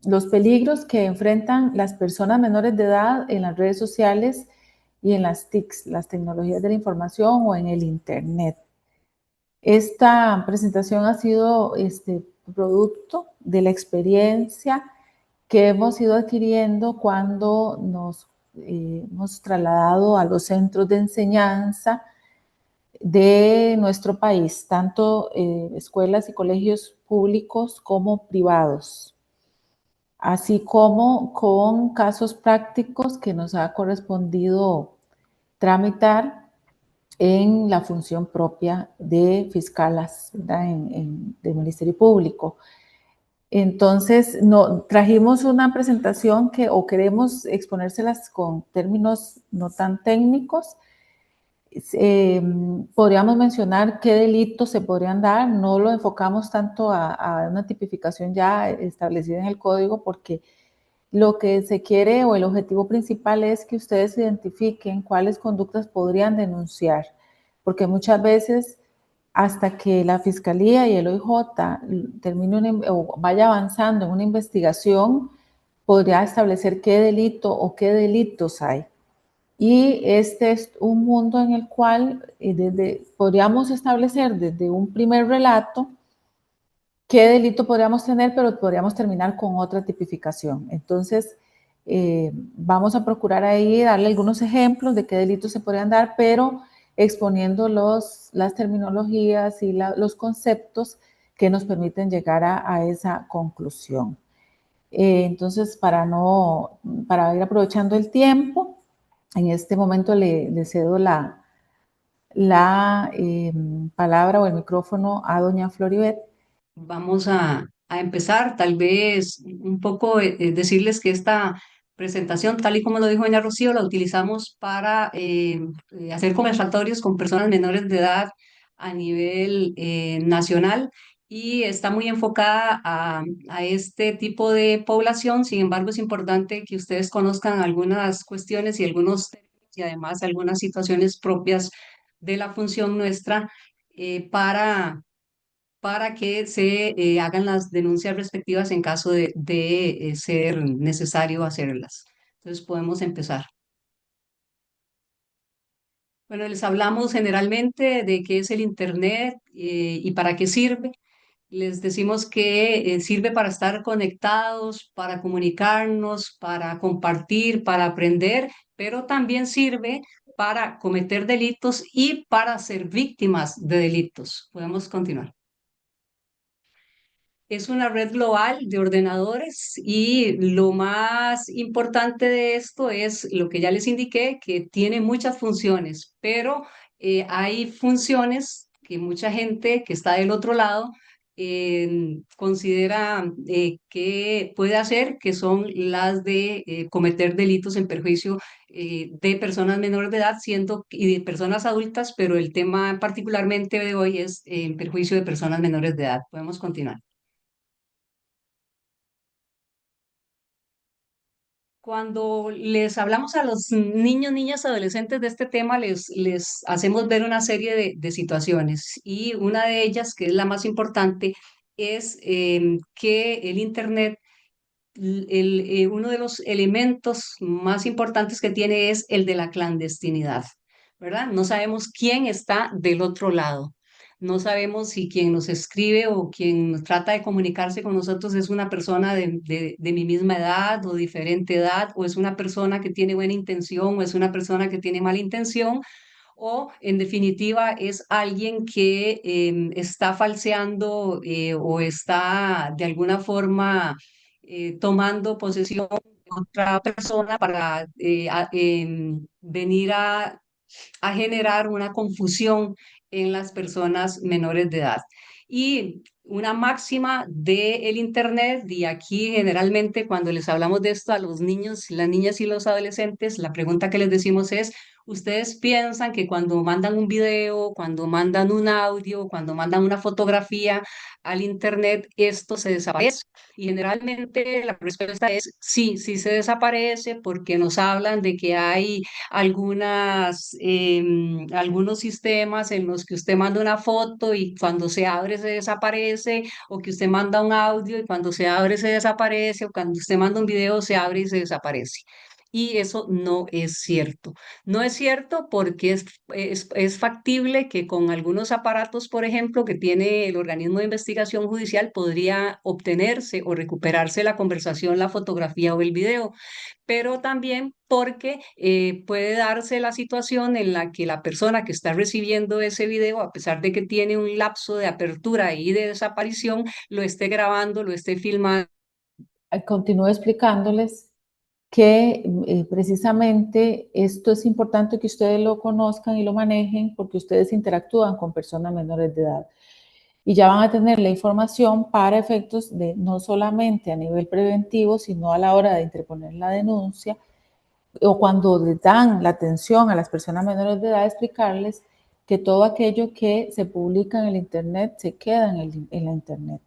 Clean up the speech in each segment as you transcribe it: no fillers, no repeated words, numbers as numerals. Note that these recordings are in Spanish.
los peligros que enfrentan las personas menores de edad en las redes sociales y en las TICs, las tecnologías de la información o en el Internet. Esta presentación ha sido producto de la experiencia que hemos ido adquiriendo cuando nos hemos trasladado a los centros de enseñanza de nuestro país, tanto escuelas y colegios públicos como privados, así como con casos prácticos que nos ha correspondido tramitar en la función propia de fiscalas, ¿verdad? Del Ministerio Público. Entonces, trajimos una presentación o queremos exponérselas con términos no tan técnicos. Podríamos mencionar qué delitos se podrían dar, no lo enfocamos tanto a una tipificación ya establecida en el código, porque lo que se quiere o el objetivo principal es que ustedes identifiquen cuáles conductas podrían denunciar, porque muchas veces hasta que la Fiscalía y el OIJ termine o vaya avanzando en una investigación, podría establecer qué delito o qué delitos hay. Y este es un mundo en el cual podríamos establecer desde un primer relato qué delito podríamos tener, pero podríamos terminar con otra tipificación. Entonces, vamos a procurar ahí darle algunos ejemplos de qué delitos se podrían dar, pero exponiendo las terminologías y los conceptos que nos permiten llegar a esa conclusión. Entonces, para ir aprovechando el tiempo, en este momento le cedo la palabra o el micrófono a doña Floribet. Vamos a empezar, tal vez un poco decirles que esta presentación, tal y como lo dijo doña Rocío, la utilizamos para hacer conversatorios con personas menores de edad a nivel nacional y está muy enfocada a este tipo de población. Sin embargo, es importante que ustedes conozcan algunas cuestiones y algunos términos y además algunas situaciones propias de la función nuestra para que se hagan las denuncias respectivas en caso de ser necesario hacerlas. Entonces podemos empezar. Bueno, les hablamos generalmente de qué es el Internet y para qué sirve. Les decimos que sirve para estar conectados, para comunicarnos, para compartir, para aprender, pero también sirve para cometer delitos y para ser víctimas de delitos. Podemos continuar. Es una red global de ordenadores y lo más importante de esto es lo que ya les indiqué, que tiene muchas funciones, pero hay funciones que mucha gente que está del otro lado considera que puede hacer, que son las de cometer delitos en perjuicio de personas menores de edad y de personas adultas, pero el tema particularmente de hoy es en perjuicio de personas menores de edad. Podemos continuar. Cuando les hablamos a los niños, niñas, adolescentes de este tema, les hacemos ver una serie de situaciones y una de ellas, que es la más importante, es que el Internet, uno de los elementos más importantes que tiene es el de la clandestinidad, ¿verdad? No sabemos quién está del otro lado. No sabemos si quien nos escribe o quien trata de comunicarse con nosotros es una persona de mi misma edad o diferente edad, o es una persona que tiene buena intención o es una persona que tiene mala intención, o en definitiva es alguien que está falseando o está de alguna forma tomando posesión de otra persona para venir a generar una confusión en las personas menores de edad. Y una máxima del Internet, y aquí generalmente cuando les hablamos de esto a los niños, las niñas y los adolescentes, la pregunta que les decimos es, ¿Ustedes piensan que cuando mandan un video, cuando mandan un audio, cuando mandan una fotografía al internet, esto se desaparece? Y generalmente la respuesta es sí, sí se desaparece porque nos hablan de que hay algunos sistemas en los que usted manda una foto y cuando se abre se desaparece, o que usted manda un audio y cuando se abre se desaparece, o cuando usted manda un video se abre y se desaparece. Y eso no es cierto. No es cierto porque es factible que con algunos aparatos, por ejemplo, que tiene el organismo de investigación judicial, podría obtenerse o recuperarse la conversación, la fotografía o el video, pero también porque puede darse la situación en la que la persona que está recibiendo ese video, a pesar de que tiene un lapso de apertura y de desaparición, lo esté grabando, lo esté filmando. Continúo explicándoles que precisamente esto es importante que ustedes lo conozcan y lo manejen porque ustedes interactúan con personas menores de edad y ya van a tener la información para efectos de no solamente a nivel preventivo, sino a la hora de interponer la denuncia o cuando les dan la atención a las personas menores de edad, explicarles que todo aquello que se publica en el Internet se queda en la Internet.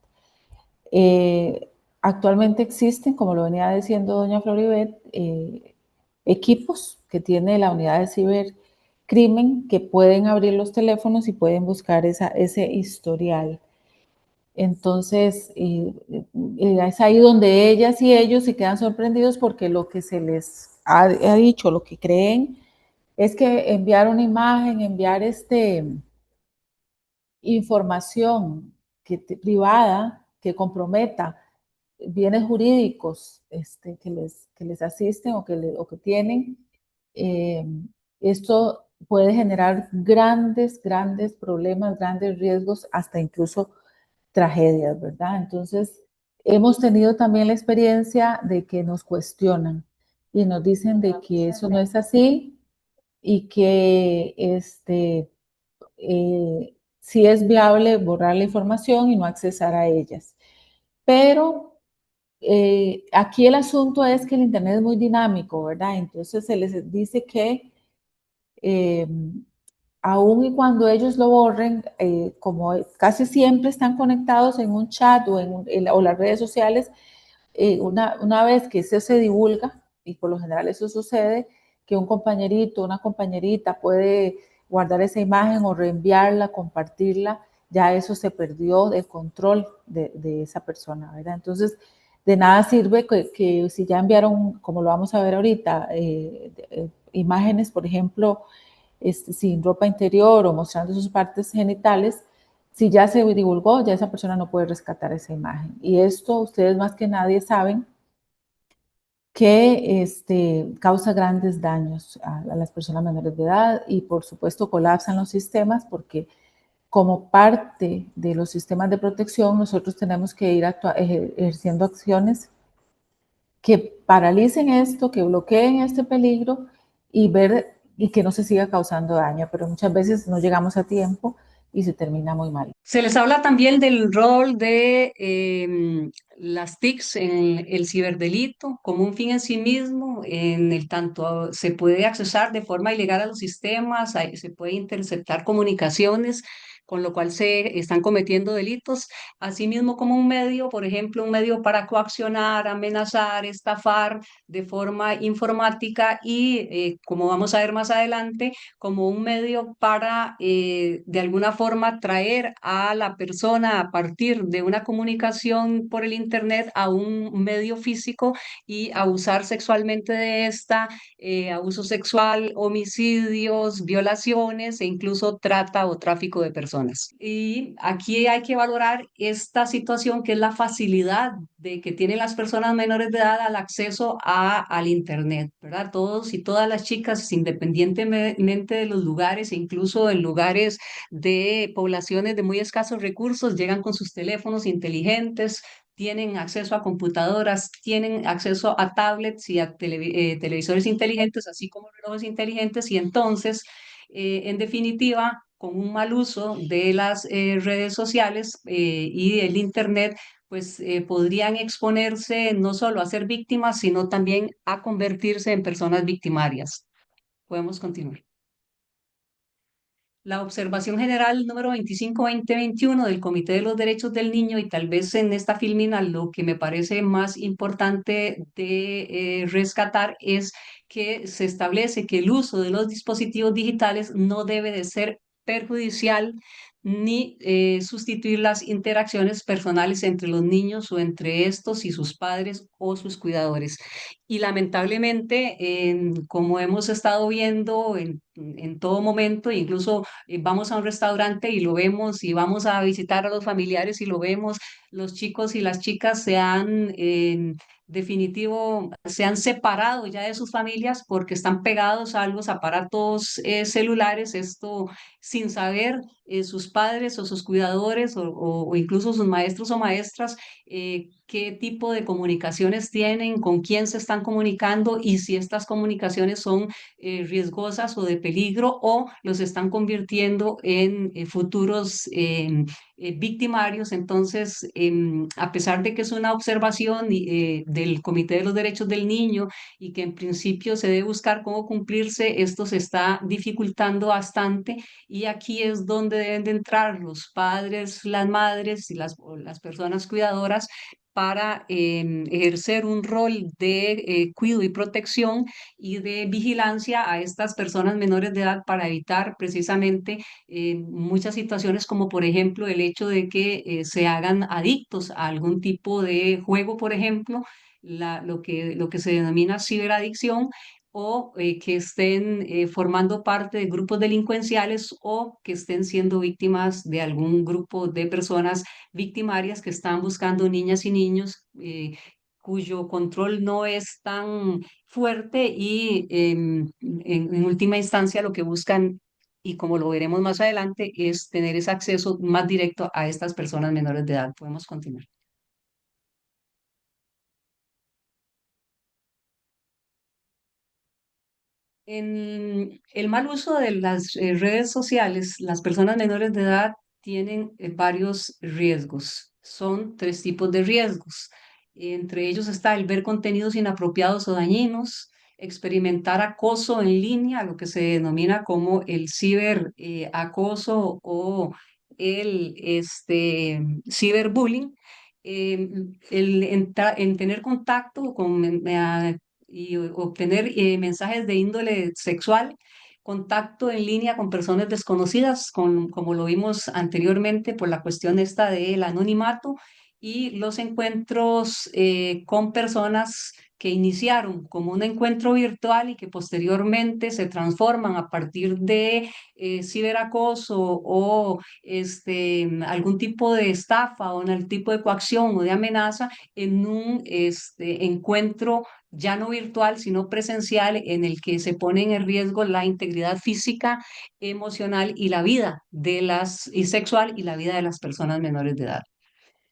Eh, Actualmente existen, como lo venía diciendo doña Floribet, equipos que tiene la unidad de cibercrimen que pueden abrir los teléfonos y pueden buscar ese historial. Entonces, es ahí donde ellas y ellos se quedan sorprendidos porque lo que se les ha dicho, lo que creen, es que enviar una imagen, enviar información privada que comprometa bienes jurídicos que les asisten o que tienen, eh, esto puede generar grandes problemas, grandes riesgos, hasta incluso tragedias, ¿verdad? Entonces, hemos tenido también la experiencia de que nos cuestionan y nos dicen de que eso no es así y que sí es viable borrar la información y no accesar a ellas. Pero aquí el asunto es que el Internet es muy dinámico, ¿verdad? Entonces se les dice que eh, aun y cuando ellos lo borren, como casi siempre están conectados en un chat o las redes sociales, una vez que eso se divulga, y por lo general eso sucede, que un compañerito, una compañerita puede guardar esa imagen o reenviarla, compartirla, ya eso se perdió el control de esa persona, ¿verdad? Entonces, de nada sirve que si ya enviaron, como lo vamos a ver ahorita, imágenes, por ejemplo, sin ropa interior o mostrando sus partes genitales, si ya se divulgó, ya esa persona no puede rescatar esa imagen. Y esto ustedes más que nadie saben que causa grandes daños a las personas menores de edad y por supuesto colapsan los sistemas porque como parte de los sistemas de protección nosotros tenemos que ir ejerciendo acciones que paralicen esto, que bloqueen este peligro y ver y que no se siga causando daño, pero muchas veces no llegamos a tiempo y se termina muy mal. Se les habla también del rol de las TICs en el ciberdelito como un fin en sí mismo, en el tanto se puede accesar de forma ilegal a los sistemas, se puede interceptar comunicaciones, con lo cual se están cometiendo delitos, asimismo como un medio, por ejemplo, un medio para coaccionar, amenazar, estafar de forma informática y, como vamos a ver más adelante, como un medio para, de alguna forma, traer a la persona a partir de una comunicación por el Internet a un medio físico y abusar sexualmente de esta, abuso sexual, homicidios, violaciones e incluso trata o tráfico de personas. Y aquí hay que valorar esta situación que es la facilidad de que tienen las personas menores de edad al acceso al Internet, ¿verdad? Todos y todas las chicas, independientemente de los lugares, e incluso en lugares de poblaciones de muy escasos recursos, llegan con sus teléfonos inteligentes, tienen acceso a computadoras, tienen acceso a tablets y a televisores inteligentes, así como relojes inteligentes, y entonces, en definitiva, con un mal uso de las redes sociales y del Internet, pues podrían exponerse no solo a ser víctimas, sino también a convertirse en personas victimarias. Podemos continuar. La observación general número 25-2021 del Comité de los Derechos del Niño, y tal vez en esta filmina lo que me parece más importante de rescatar es que se establece que el uso de los dispositivos digitales no debe de ser perjudicial ni sustituir las interacciones personales entre los niños o entre estos y sus padres o sus cuidadores. Y lamentablemente, como hemos estado viendo en todo momento, incluso vamos a un restaurante y lo vemos, y vamos a visitar a los familiares y lo vemos, los chicos y las chicas se han, en definitivo, se han separado ya de sus familias porque están pegados a los aparatos celulares, esto sin saber sus padres o sus cuidadores o incluso sus maestros o maestras qué tipo de comunicaciones tienen, con quién se están comunicando y si estas comunicaciones son riesgosas o de peligro o los están convirtiendo en futuros victimarios. Entonces, a pesar de que es una observación del Comité de los Derechos del Niño y que en principio se debe buscar cómo cumplirse, esto se está dificultando bastante, y aquí es donde deben de entrar los padres, las madres y o las personas cuidadoras para ejercer un rol de cuidado y protección y de vigilancia a estas personas menores de edad para evitar precisamente muchas situaciones como por ejemplo el hecho de que se hagan adictos a algún tipo de juego, por ejemplo, lo que se denomina ciberadicción, o que estén formando parte de grupos delincuenciales o que estén siendo víctimas de algún grupo de personas victimarias que están buscando niñas y niños cuyo control no es tan fuerte y en última instancia lo que buscan, y como lo veremos más adelante, es tener ese acceso más directo a estas personas menores de edad. Podemos continuar. En el mal uso de las redes sociales, las personas menores de edad tienen varios riesgos. Son tres tipos de riesgos. Entre ellos está el ver contenidos inapropiados o dañinos, experimentar acoso en línea, lo que se denomina como el ciberacoso o el ciberbullying, en tener contacto con y obtener mensajes de índole sexual, contacto en línea con personas desconocidas, como lo vimos anteriormente por la cuestión esta del anonimato, y los encuentros con personas que iniciaron como un encuentro virtual y que posteriormente se transforman a partir de ciberacoso o algún tipo de estafa o en el tipo de coacción o de amenaza en un encuentro ya no virtual, sino presencial, en el que se pone en riesgo la integridad física, emocional y la vida y sexual y la vida de las personas menores de edad.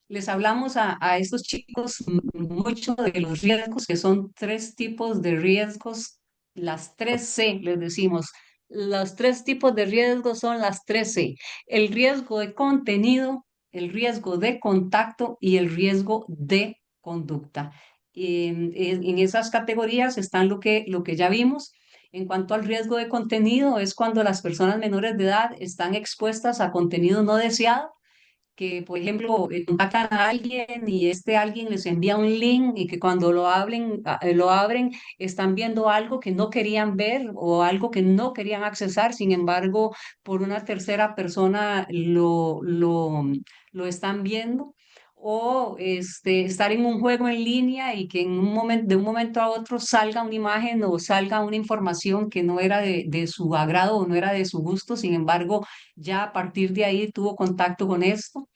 Les hablamos a estos chicos mucho de los riesgos, que son tres tipos de riesgos, las tres C, les decimos. Los tres tipos de riesgos son las tres C: el riesgo de contenido, el riesgo de contacto y el riesgo de conducta. En esas categorías están lo que ya vimos. En cuanto al riesgo de contenido, es cuando las personas menores de edad están expuestas a contenido no deseado, que, por ejemplo, contactan a alguien y este alguien les envía un link y que cuando lo abren, están viendo algo que no querían ver o algo que no querían accesar. Sin embargo, por una tercera persona lo están viendo. O estar en un juego en línea y que en un momento, de un momento a otro salga una imagen o salga una información que no era de su agrado o no era de su gusto. Sin embargo, ya a partir de ahí tuvo contacto con esto.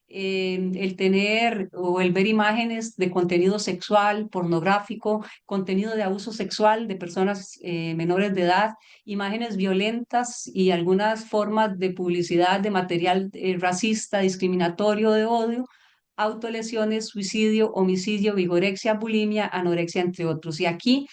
El tener o el ver imágenes de contenido sexual, pornográfico, contenido de abuso sexual de personas menores de edad, imágenes violentas y algunas formas de publicidad de material racista, discriminatorio, de odio, autolesiones, suicidio, homicidio, vigorexia, bulimia, anorexia, entre otros. Y aquí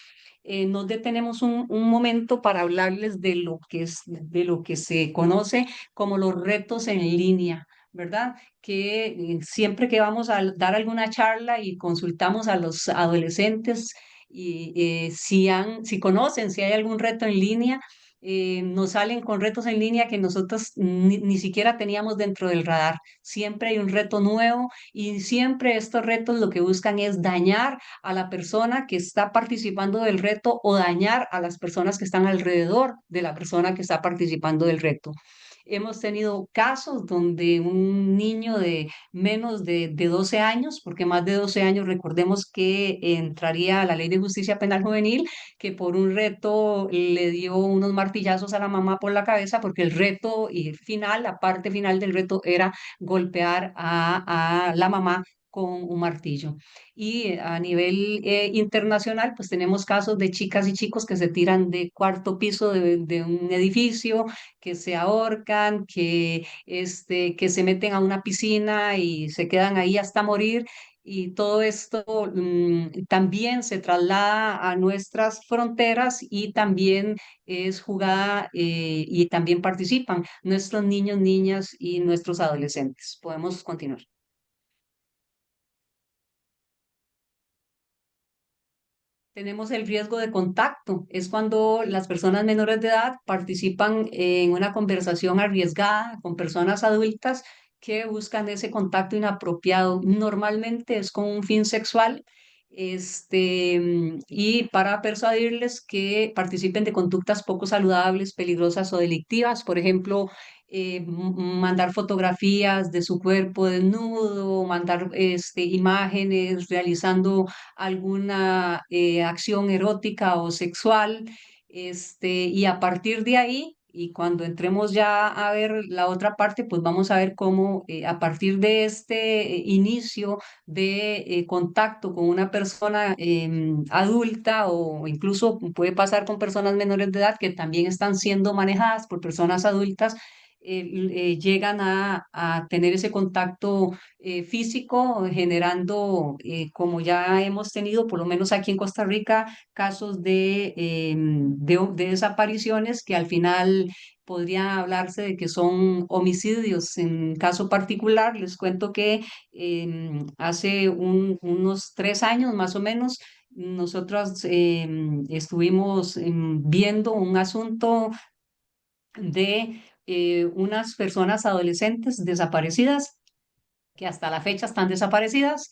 nos detenemos un momento para hablarles de lo que de lo que se conoce como los retos en línea, ¿verdad? Que siempre que vamos a dar alguna charla y consultamos a los adolescentes y si conocen, si hay algún reto en línea, nos salen con retos en línea que nosotros ni siquiera teníamos dentro del radar. Siempre hay un reto nuevo y siempre estos retos lo que buscan es dañar a la persona que está participando del reto o dañar a las personas que están alrededor de la persona que está participando del reto. Hemos tenido casos donde un niño de menos de 12 años, porque más de 12 años recordemos que entraría a la Ley de Justicia Penal Juvenil, que por un reto le dio unos martillazos a la mamá por la cabeza, porque el reto y final, la parte final del reto era golpear a la mamá con un martillo. Y a nivel internacional, pues tenemos casos de chicas y chicos que se tiran de cuarto piso de un edificio, que se ahorcan, que se meten a una piscina y se quedan ahí hasta morir. Y todo esto también se traslada a nuestras fronteras y también es jugada y también participan nuestros niños, niñas y nuestros adolescentes. Podemos continuar. Tenemos el riesgo de contacto. Es cuando las personas menores de edad participan en una conversación arriesgada con personas adultas que buscan ese contacto inapropiado. Normalmente es con un fin sexual, y para persuadirles que participen de conductas poco saludables, peligrosas o delictivas. Por ejemplo, mandar fotografías de su cuerpo desnudo, mandar imágenes realizando alguna acción erótica o sexual, y a partir de ahí, y cuando entremos ya a ver la otra parte, pues vamos a ver cómo a partir de este inicio de contacto con una persona adulta o incluso puede pasar con personas menores de edad que también están siendo manejadas por personas adultas, llegan a tener ese contacto físico, generando, como ya hemos tenido, por lo menos aquí en Costa Rica, casos de desapariciones que al final podría hablarse de que son homicidios. En caso particular, les cuento que hace unos 3 años más o menos, nosotros estuvimos viendo un asunto de unas personas adolescentes desaparecidas que hasta la fecha están desaparecidas.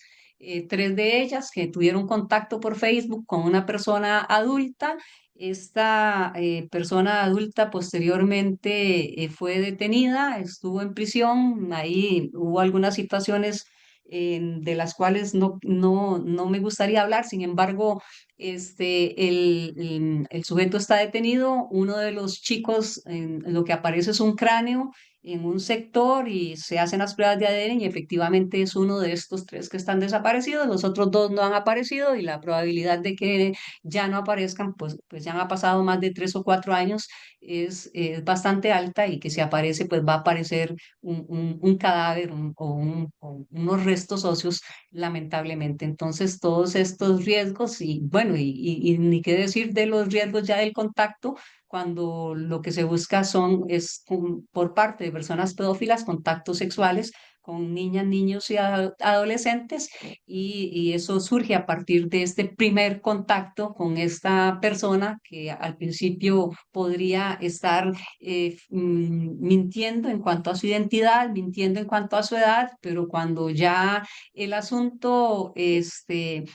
Tres de ellas que tuvieron contacto por Facebook con una persona adulta. Esta persona adulta posteriormente fue detenida, estuvo en prisión. Ahí hubo algunas situaciones de las cuales no me gustaría hablar. Sin embargo, el sujeto está detenido. Uno de los chicos, lo que aparece es un cráneo en un sector y se hacen las pruebas de ADN y efectivamente es uno de estos tres que están desaparecidos, los otros dos no han aparecido y la probabilidad de que ya no aparezcan, pues ya han pasado más de 3 o 4 años, es bastante alta y que si aparece, pues va a aparecer un cadáver o unos restos óseos, lamentablemente. Entonces, todos estos riesgos y bueno, y ni qué decir de los riesgos ya del contacto cuando lo que se busca por parte de personas pedófilas contactos sexuales con niñas, niños y adolescentes, y eso surge a partir de este primer contacto con esta persona que al principio podría estar mintiendo en cuanto a su identidad, mintiendo en cuanto a su edad, pero cuando ya el asunto se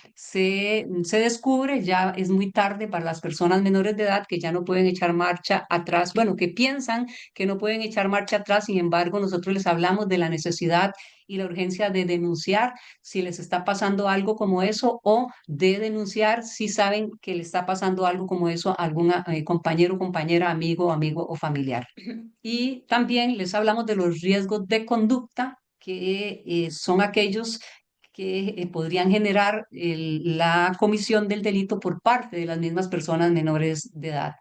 descubre, ya es muy tarde para las personas menores de edad que ya no pueden echar marcha atrás, bueno, que piensan que no pueden echar marcha atrás. Sin embargo, nosotros les hablamos de la necesidad y la urgencia de denunciar si les está pasando algo como eso o de denunciar si saben que le está pasando algo como eso a algún compañero, compañera, amigo o familiar. Y también les hablamos de los riesgos de conducta, que son aquellos que podrían generar la comisión del delito por parte de las mismas personas menores de edad.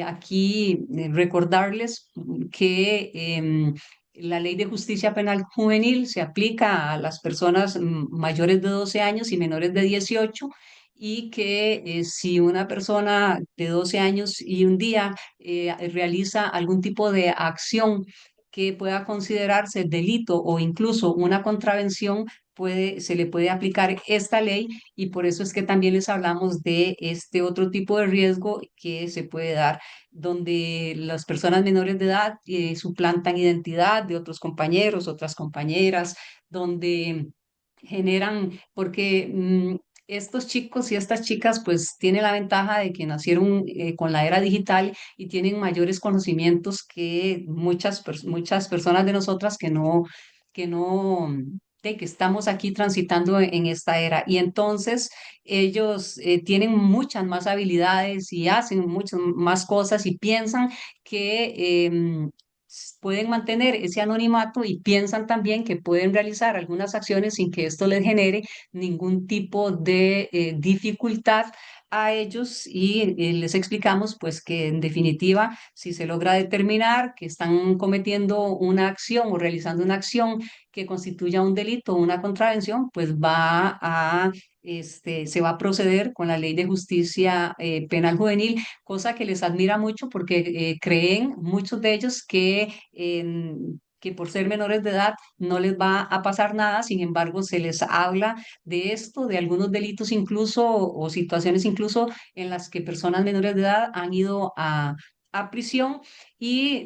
Aquí recordarles que la Ley de Justicia Penal Juvenil se aplica a las personas mayores de 12 años y menores de 18, y que si una persona de 12 años y un día realiza algún tipo de acción que pueda considerarse delito o incluso una contravención, se le puede aplicar esta ley y por eso es que también les hablamos de este otro tipo de riesgo que se puede dar, donde las personas menores de edad suplantan identidad de otros compañeros, otras compañeras, donde generan, porque estos chicos y estas chicas pues tienen la ventaja de que nacieron con la era digital y tienen mayores conocimientos que muchas personas de nosotras que no, que estamos aquí transitando en esta era. Y entonces ellos tienen muchas más habilidades y hacen muchas más cosas y piensan que pueden mantener ese anonimato y piensan también que pueden realizar algunas acciones sin que esto les genere ningún tipo de dificultad a ellos y les explicamos pues que en definitiva si se logra determinar que están cometiendo una acción o realizando una acción que constituya un delito o una contravención, pues se va a proceder con la Ley de Justicia Penal Juvenil, cosa que les admira mucho porque creen muchos de ellos que por ser menores de edad no les va a pasar nada, sin embargo, se les habla de esto, de algunos delitos incluso o situaciones incluso en las que personas menores de edad han ido a prisión y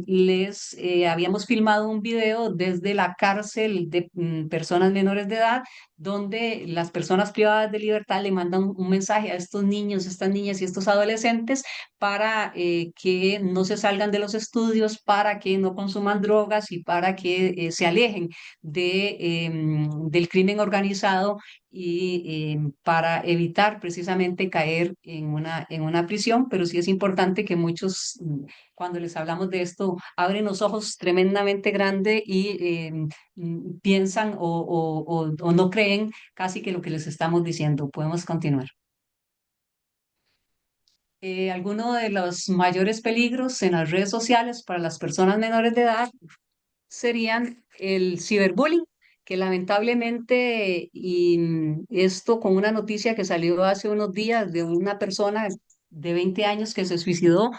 les habíamos filmado un video desde la cárcel de personas menores de edad donde las personas privadas de libertad le mandan un mensaje a estos niños, estas niñas y estos adolescentes para que no se salgan de los estudios, para que no consuman drogas y para que se alejen del crimen organizado y para evitar precisamente caer en una prisión, pero sí es importante que muchos, cuando les hablamos de esto, abren los ojos tremendamente grande y piensan o no creen casi que lo que les estamos diciendo. Podemos continuar. Alguno de los mayores peligros en las redes sociales para las personas menores de edad serían el ciberbullying, que lamentablemente, esto con una noticia que salió hace unos días de una persona de 20 años que se suicidó,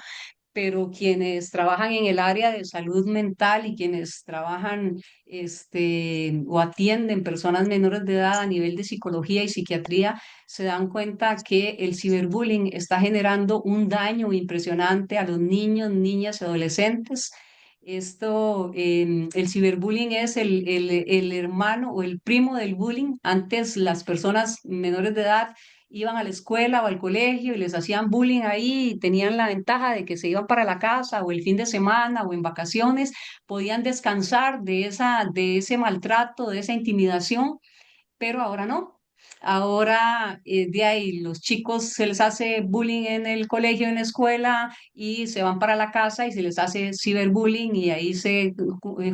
pero quienes trabajan en el área de salud mental y quienes trabajan o atienden personas menores de edad a nivel de psicología y psiquiatría, se dan cuenta que el ciberbullying está generando un daño impresionante a los niños, niñas y adolescentes. El ciberbullying es el hermano o el primo del bullying. Antes las personas menores de edad iban a la escuela o al colegio y les hacían bullying ahí y tenían la ventaja de que se iban para la casa o el fin de semana o en vacaciones, podían descansar de ese maltrato, de esa intimidación, pero ahora no. Ahora de ahí los chicos se les hace bullying en el colegio, en la escuela y se van para la casa y se les hace ciberbullying y ahí se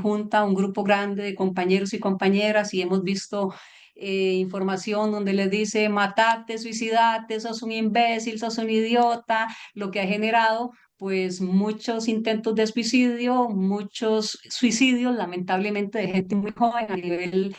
junta un grupo grande de compañeros y compañeras y hemos visto información donde les dice matate, suicidate, sos un imbécil, sos un idiota, lo que ha generado pues muchos intentos de suicidio, muchos suicidios lamentablemente de gente muy joven a nivel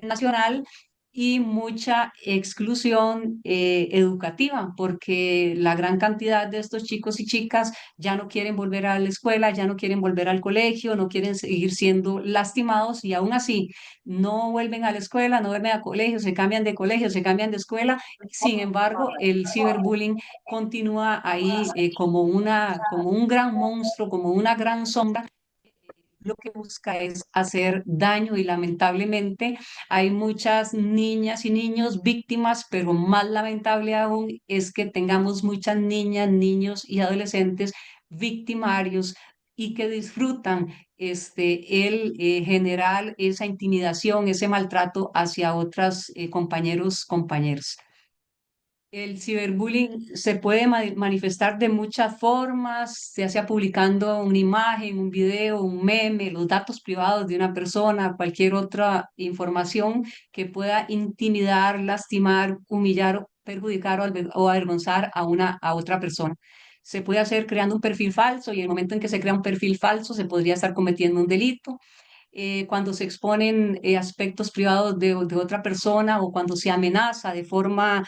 nacional y mucha exclusión educativa, porque la gran cantidad de estos chicos y chicas ya no quieren volver a la escuela, ya no quieren volver al colegio, no quieren seguir siendo lastimados y aún así no vuelven a la escuela, no vuelven al colegio, se cambian de colegio, se cambian de escuela. Sin embargo, el ciberbullying continúa ahí como un gran monstruo, como una gran sombra lo que busca es hacer daño y lamentablemente hay muchas niñas y niños víctimas, pero más lamentable aún es que tengamos muchas niñas, niños y adolescentes victimarios y que disfrutan el generar esa intimidación, ese maltrato hacia otros compañeros, compañeros. El ciberbullying se puede manifestar de muchas formas, ya sea publicando una imagen, un video, un meme, los datos privados de una persona, cualquier otra información que pueda intimidar, lastimar, humillar, perjudicar o avergonzar a otra persona. Se puede hacer creando un perfil falso y en el momento en que se crea un perfil falso se podría estar cometiendo un delito cuando se exponen aspectos privados de otra persona o cuando se amenaza de forma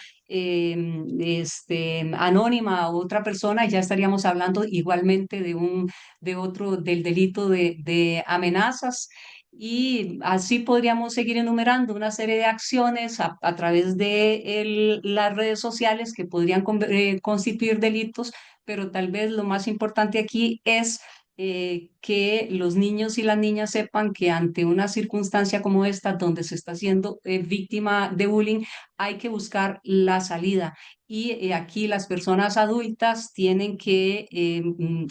anónima a otra persona, ya estaríamos hablando igualmente del delito de amenazas. Y así podríamos seguir enumerando una serie de acciones a través de las redes sociales que podrían constituir delitos, pero tal vez lo más importante aquí es que los niños y las niñas sepan que ante una circunstancia como esta, donde se está siendo víctima de bullying, hay que buscar la salida. Y aquí las personas adultas tienen que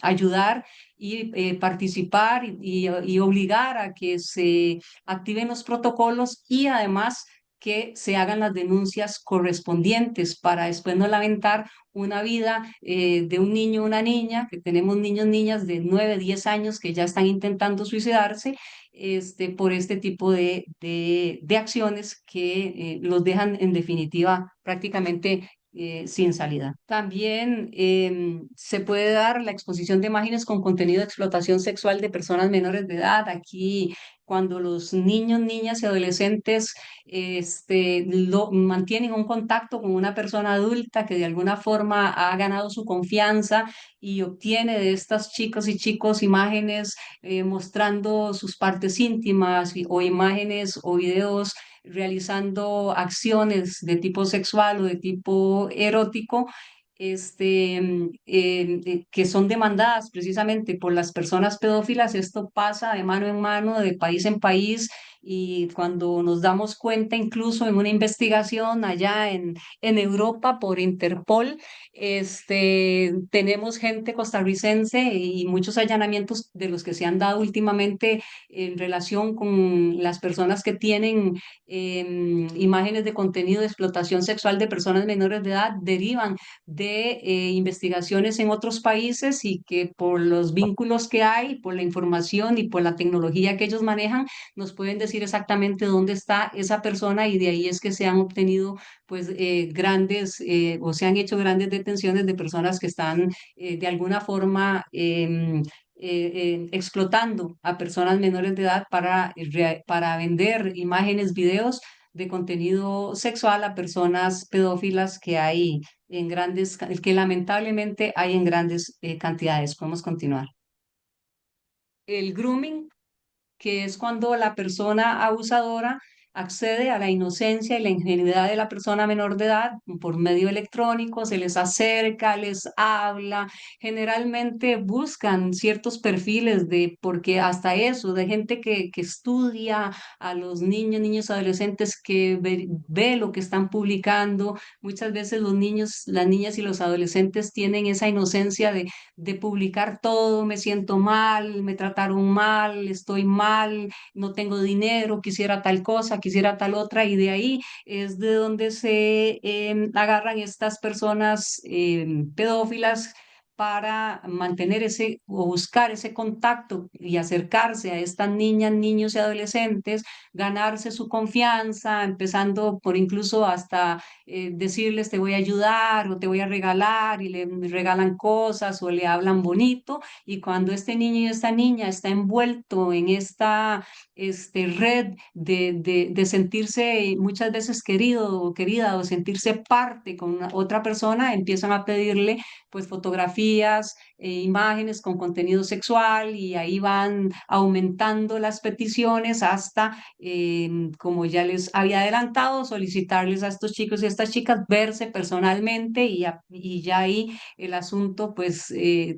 ayudar y participar y obligar a que se activen los protocolos y además que se hagan las denuncias correspondientes para después no lamentar una vida de un niño o una niña, que tenemos niños, niñas de 9 10 años que ya están intentando suicidarse por este tipo de acciones que los dejan en definitiva prácticamente sin salida. También se puede dar la exposición de imágenes con contenido de explotación sexual de personas menores de edad. Aquí, cuando los niños, niñas y adolescentes mantienen un contacto con una persona adulta que de alguna forma ha ganado su confianza y obtiene de estas chicas y chicos imágenes mostrando sus partes íntimas o imágenes o videos realizando acciones de tipo sexual o de tipo erótico, que son demandadas precisamente por las personas pedófilas. Esto pasa de mano en mano, de país en país, y cuando nos damos cuenta, incluso en una investigación allá en Europa por Interpol, tenemos gente costarricense y muchos allanamientos de los que se han dado últimamente en relación con las personas que tienen imágenes de contenido de explotación sexual de personas menores de edad derivan de investigaciones en otros países y que por los vínculos que hay, por la información y por la tecnología que ellos manejan, nos pueden decir exactamente dónde está esa persona y de ahí es que se han obtenido pues grandes o se han hecho grandes detenciones de personas que están de alguna forma explotando a personas menores de edad para vender imágenes, videos de contenido sexual a personas pedófilas que hay en que lamentablemente hay en grandes cantidades. Podemos continuar. El grooming, que es cuando la persona abusadora accede a la inocencia y la ingenuidad de la persona menor de edad por medio electrónico, se les acerca, les habla, generalmente buscan ciertos perfiles porque hasta eso, de gente que estudia a los niños, niños, adolescentes, que ve lo que están publicando. Muchas veces los niños, las niñas y los adolescentes tienen esa inocencia de publicar todo: me siento mal, me trataron mal, estoy mal, no tengo dinero, quisiera tal cosa, quisiera tal otra, y de ahí es de donde se agarran estas personas pedófilas para mantener ese o buscar ese contacto y acercarse a estas niñas, niños y adolescentes, ganarse su confianza, empezando por incluso hasta decirles te voy a ayudar o te voy a regalar, y le regalan cosas o le hablan bonito, y cuando este niño y esta niña está envuelto en esta red de sentirse muchas veces querido o querida o sentirse parte con otra persona, empiezan a pedirle pues fotografías, imágenes con contenido sexual, y ahí van aumentando las peticiones hasta como ya les había adelantado, solicitarles a estos chicos y a estas chicas verse personalmente, y ya ahí el asunto pues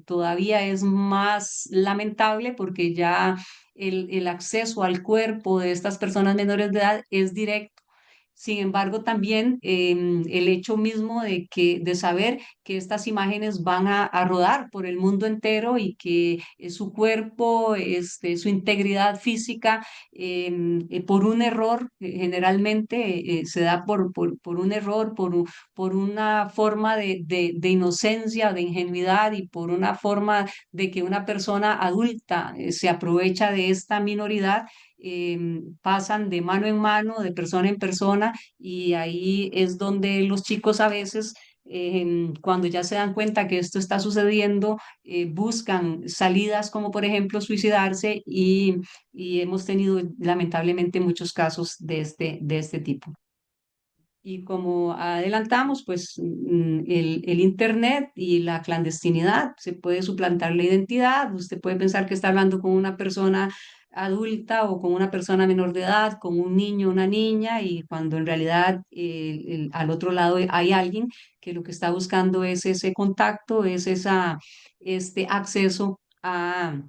todavía es más lamentable porque ya el acceso al cuerpo de estas personas menores de edad es directo. Sin embargo, también el hecho mismo de saber que estas imágenes van a rodar por el mundo entero y que su cuerpo, su integridad física, por un error, generalmente se da por un error, por una forma de inocencia, de ingenuidad, y por una forma de que una persona adulta se aprovecha de esta minoridad, pasan de mano en mano, de persona en persona, y ahí es donde los chicos a veces, cuando ya se dan cuenta que esto está sucediendo, buscan salidas como por ejemplo suicidarse, y hemos tenido lamentablemente muchos casos de este tipo. Y como adelantamos, pues el Internet y la clandestinidad, se puede suplantar la identidad. Usted puede pensar que está hablando con una persona adulta o con una persona menor de edad, con un niño, una niña, y cuando en realidad al otro lado hay alguien que lo que está buscando es ese contacto, es este acceso a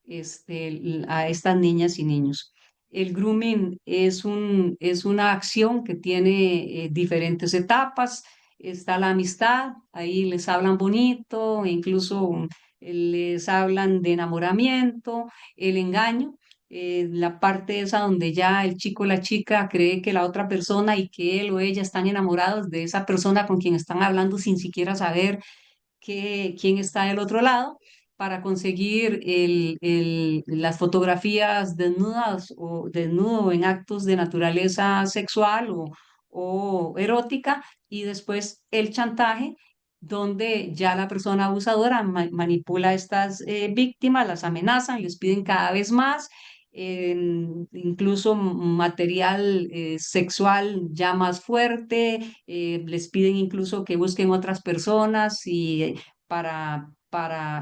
estas niñas y niños. El grooming es una acción que tiene diferentes etapas. Está la amistad, ahí les hablan bonito, e incluso les hablan de enamoramiento, el engaño, la parte esa donde ya el chico o la chica cree que la otra persona y que él o ella están enamorados de esa persona con quien están hablando sin siquiera saber quién está del otro lado, para conseguir las fotografías desnudas o desnudo en actos de naturaleza sexual o erótica, y después el chantaje, donde ya la persona abusadora manipula a estas víctimas, las amenazan, les piden cada vez más, incluso material sexual ya más fuerte, les piden incluso que busquen otras personas y para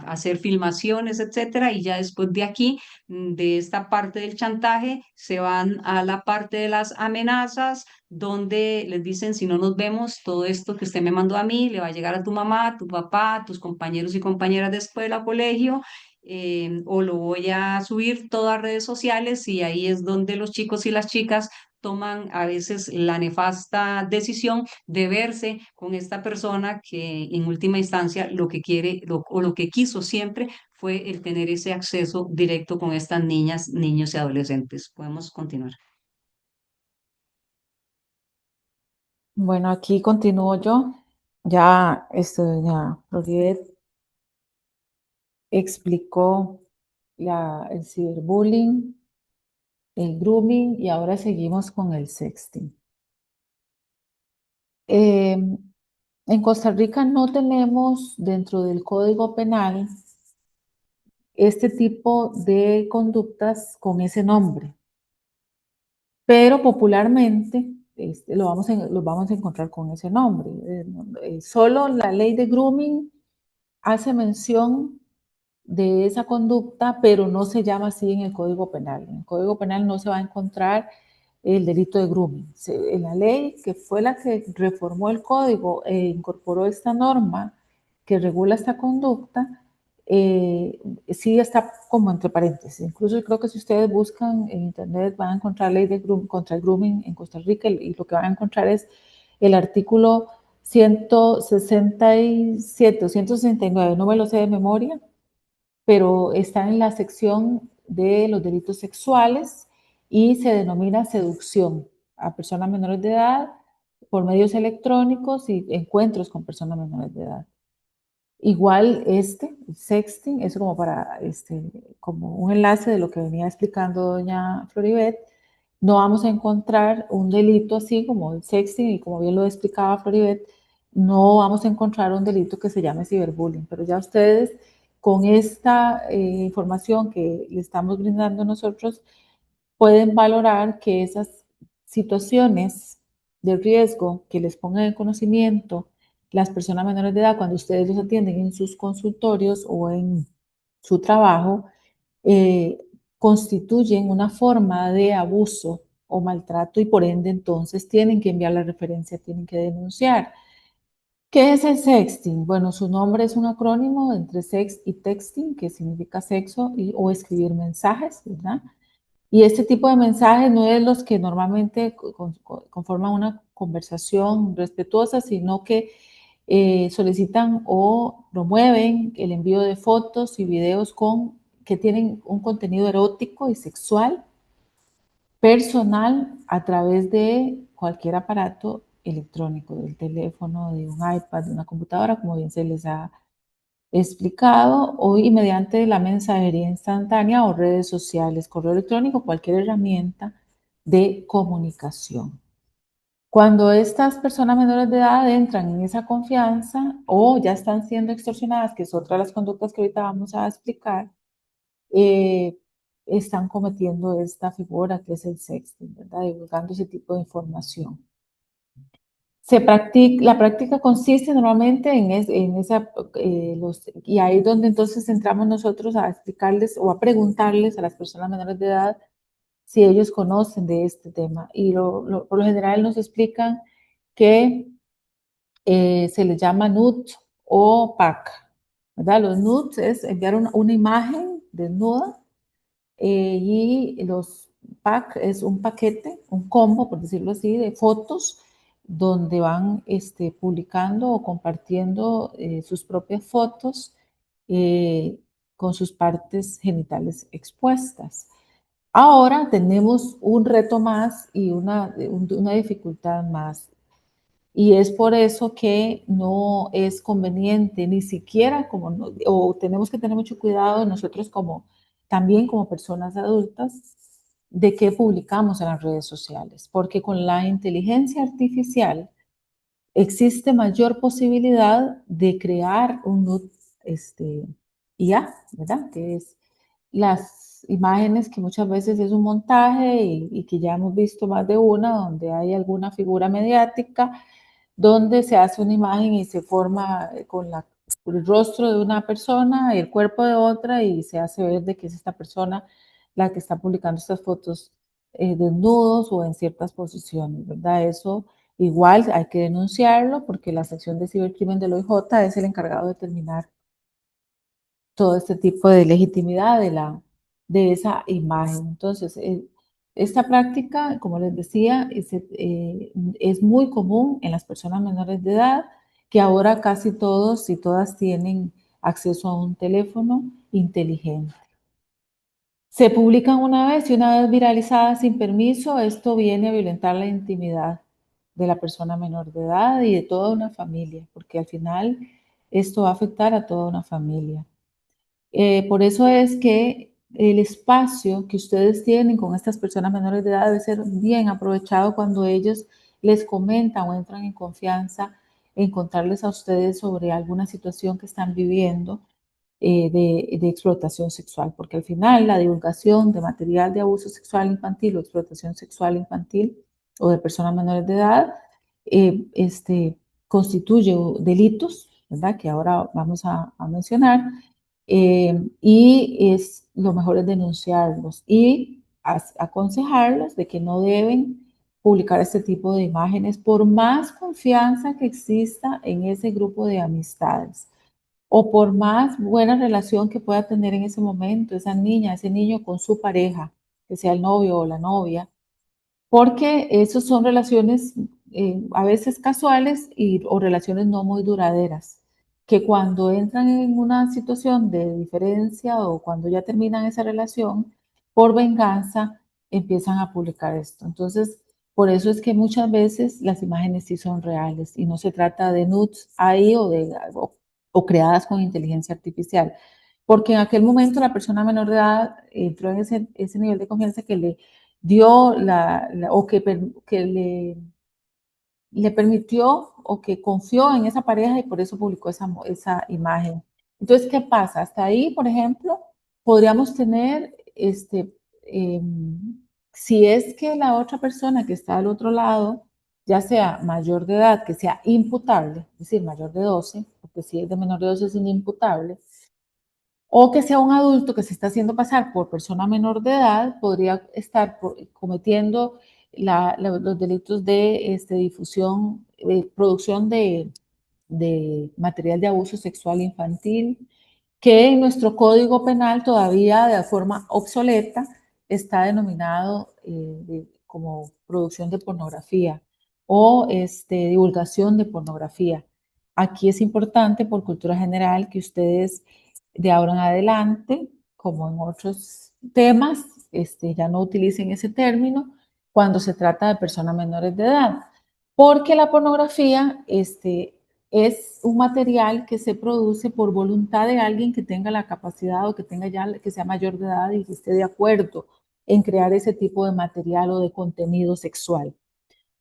hacer filmaciones, etcétera, y ya después de aquí, de esta parte del chantaje, se van a la parte de las amenazas, donde les dicen, si no nos vemos, todo esto que usted me mandó a mí le va a llegar a tu mamá, a tu papá, a tus compañeros y compañeras de escuela, colegio, o lo voy a subir todo a redes sociales, y ahí es donde los chicos y las chicas toman a veces la nefasta decisión de verse con esta persona que en última instancia lo que quiere o lo que quiso siempre fue el tener ese acceso directo con estas niñas, niños y adolescentes. Podemos continuar. Bueno, aquí continúo yo. Ya doña Floribet explicó el ciberbullying, el grooming y ahora seguimos con el sexting. En Costa Rica no tenemos dentro del Código Penal este tipo de conductas con ese nombre, pero popularmente lo vamos a encontrar con ese nombre. Solo la ley de grooming hace mención de esa conducta, pero no se llama así en el Código Penal. En el Código Penal no se va a encontrar el delito de grooming. En la ley, que fue la que reformó el código e incorporó esta norma que regula esta conducta, sí está como entre paréntesis. Incluso creo que si ustedes buscan en internet van a encontrar ley de contra el grooming en Costa Rica, y lo que van a encontrar es el artículo 167 o 169, no me lo sé de memoria, pero está en la sección de los delitos sexuales y se denomina seducción a personas menores de edad por medios electrónicos y encuentros con personas menores de edad. Igual el sexting, eso como para, como un enlace de lo que venía explicando doña Floribet, no vamos a encontrar un delito así como el sexting, y como bien lo explicaba Floribet, no vamos a encontrar un delito que se llame ciberbullying, pero ya ustedes con esta información que le estamos brindando nosotros pueden valorar que esas situaciones de riesgo que les pongan en conocimiento las personas menores de edad cuando ustedes los atienden en sus consultorios o en su trabajo, eh, constituyen una forma de abuso o maltrato, y por ende entonces tienen que enviar la referencia, tienen que denunciar. ¿Qué es el sexting? Bueno, su nombre es un acrónimo entre sex y texting, que significa sexo o escribir mensajes, ¿verdad? Y este tipo de mensajes no es los que normalmente conforman una conversación respetuosa, sino que solicitan o promueven el envío de fotos y videos que tienen un contenido erótico y sexual personal a través de cualquier aparato electrónico, del teléfono, de un iPad, de una computadora, como bien se les ha explicado, hoy mediante la mensajería instantánea o redes sociales, correo electrónico, cualquier herramienta de comunicación. Cuando estas personas menores de edad entran en esa confianza o ya están siendo extorsionadas, que es otra de las conductas que ahorita vamos a explicar, eh, están cometiendo esta figura que es el sexting, ¿verdad? Divulgando ese tipo de información. La práctica consiste normalmente en esa, y ahí es donde entonces entramos nosotros a explicarles o a preguntarles a las personas menores de edad si ellos conocen de este tema. Y por lo general nos explican que se les llama NUT o PAC, ¿verdad? Los NUTs es enviar una imagen desnuda y los pack es un paquete, un combo, por decirlo así, de fotos donde van publicando o compartiendo sus propias fotos eh, con sus partes genitales expuestas. Ahora tenemos un reto más y una dificultad más. Y es por eso que no es conveniente, ni siquiera como, o tenemos que tener mucho cuidado nosotros como, también como personas adultas, de qué publicamos en las redes sociales, porque con la inteligencia artificial existe mayor posibilidad de crear un nude IA, ¿verdad? Que es las imágenes que muchas veces es un montaje y que ya hemos visto más de una, donde hay alguna figura mediática donde se hace una imagen y se forma el rostro de una persona y el cuerpo de otra y se hace ver de que es esta persona la que está publicando estas fotos desnudos o en ciertas posiciones, ¿verdad? Eso igual hay que denunciarlo porque la sección de cibercrimen del OIJ es el encargado de determinar todo este tipo de legitimidad de esa imagen. Entonces, esta práctica, como les decía, es muy común en las personas menores de edad, que ahora casi todos y todas tienen acceso a un teléfono inteligente. Se publican una vez y una vez viralizada sin permiso, esto viene a violentar la intimidad de la persona menor de edad y de toda una familia, porque al final esto va a afectar a toda una familia. Por eso es que el espacio que ustedes tienen con estas personas menores de edad debe ser bien aprovechado cuando ellos les comentan o entran en confianza en contarles a ustedes sobre alguna situación que están viviendo de explotación sexual, porque al final la divulgación de material de abuso sexual infantil o explotación sexual infantil o de personas menores de edad constituye delitos, ¿verdad? Que ahora vamos a mencionar, y lo mejor es denunciarlos y aconsejarlos de que no deben publicar este tipo de imágenes por más confianza que exista en ese grupo de amistades o por más buena relación que pueda tener en ese momento esa niña, ese niño con su pareja, que sea el novio o la novia, porque esas son relaciones a veces casuales o relaciones no muy duraderas, que cuando entran en una situación de diferencia o cuando ya terminan esa relación, por venganza empiezan a publicar esto. Entonces, por eso es que muchas veces las imágenes sí son reales y no se trata de nudes ahí o creadas con inteligencia artificial, porque en aquel momento la persona menor de edad entró en ese nivel de confianza que le dio o que le permitió o que confió en esa pareja y por eso publicó esa imagen. Entonces, ¿qué pasa? Hasta ahí, por ejemplo, podríamos tener, eh, si es que la otra persona que está al otro lado, ya sea mayor de edad, que sea imputable, es decir, mayor de 12, porque si es de menor de 12 es inimputable, o que sea un adulto que se está haciendo pasar por persona menor de edad, podría estar cometiendo los delitos de difusión, producción de material de abuso sexual infantil, que en nuestro código penal todavía de forma obsoleta está denominado como producción de pornografía o divulgación de pornografía. Aquí es importante por cultura general que ustedes de ahora en adelante, como en otros temas, ya no utilicen ese término cuando se trata de personas menores de edad, porque la pornografía es un material que se produce por voluntad de alguien que tenga la capacidad o que tenga ya, que sea mayor de edad y que esté de acuerdo en crear ese tipo de material o de contenido sexual.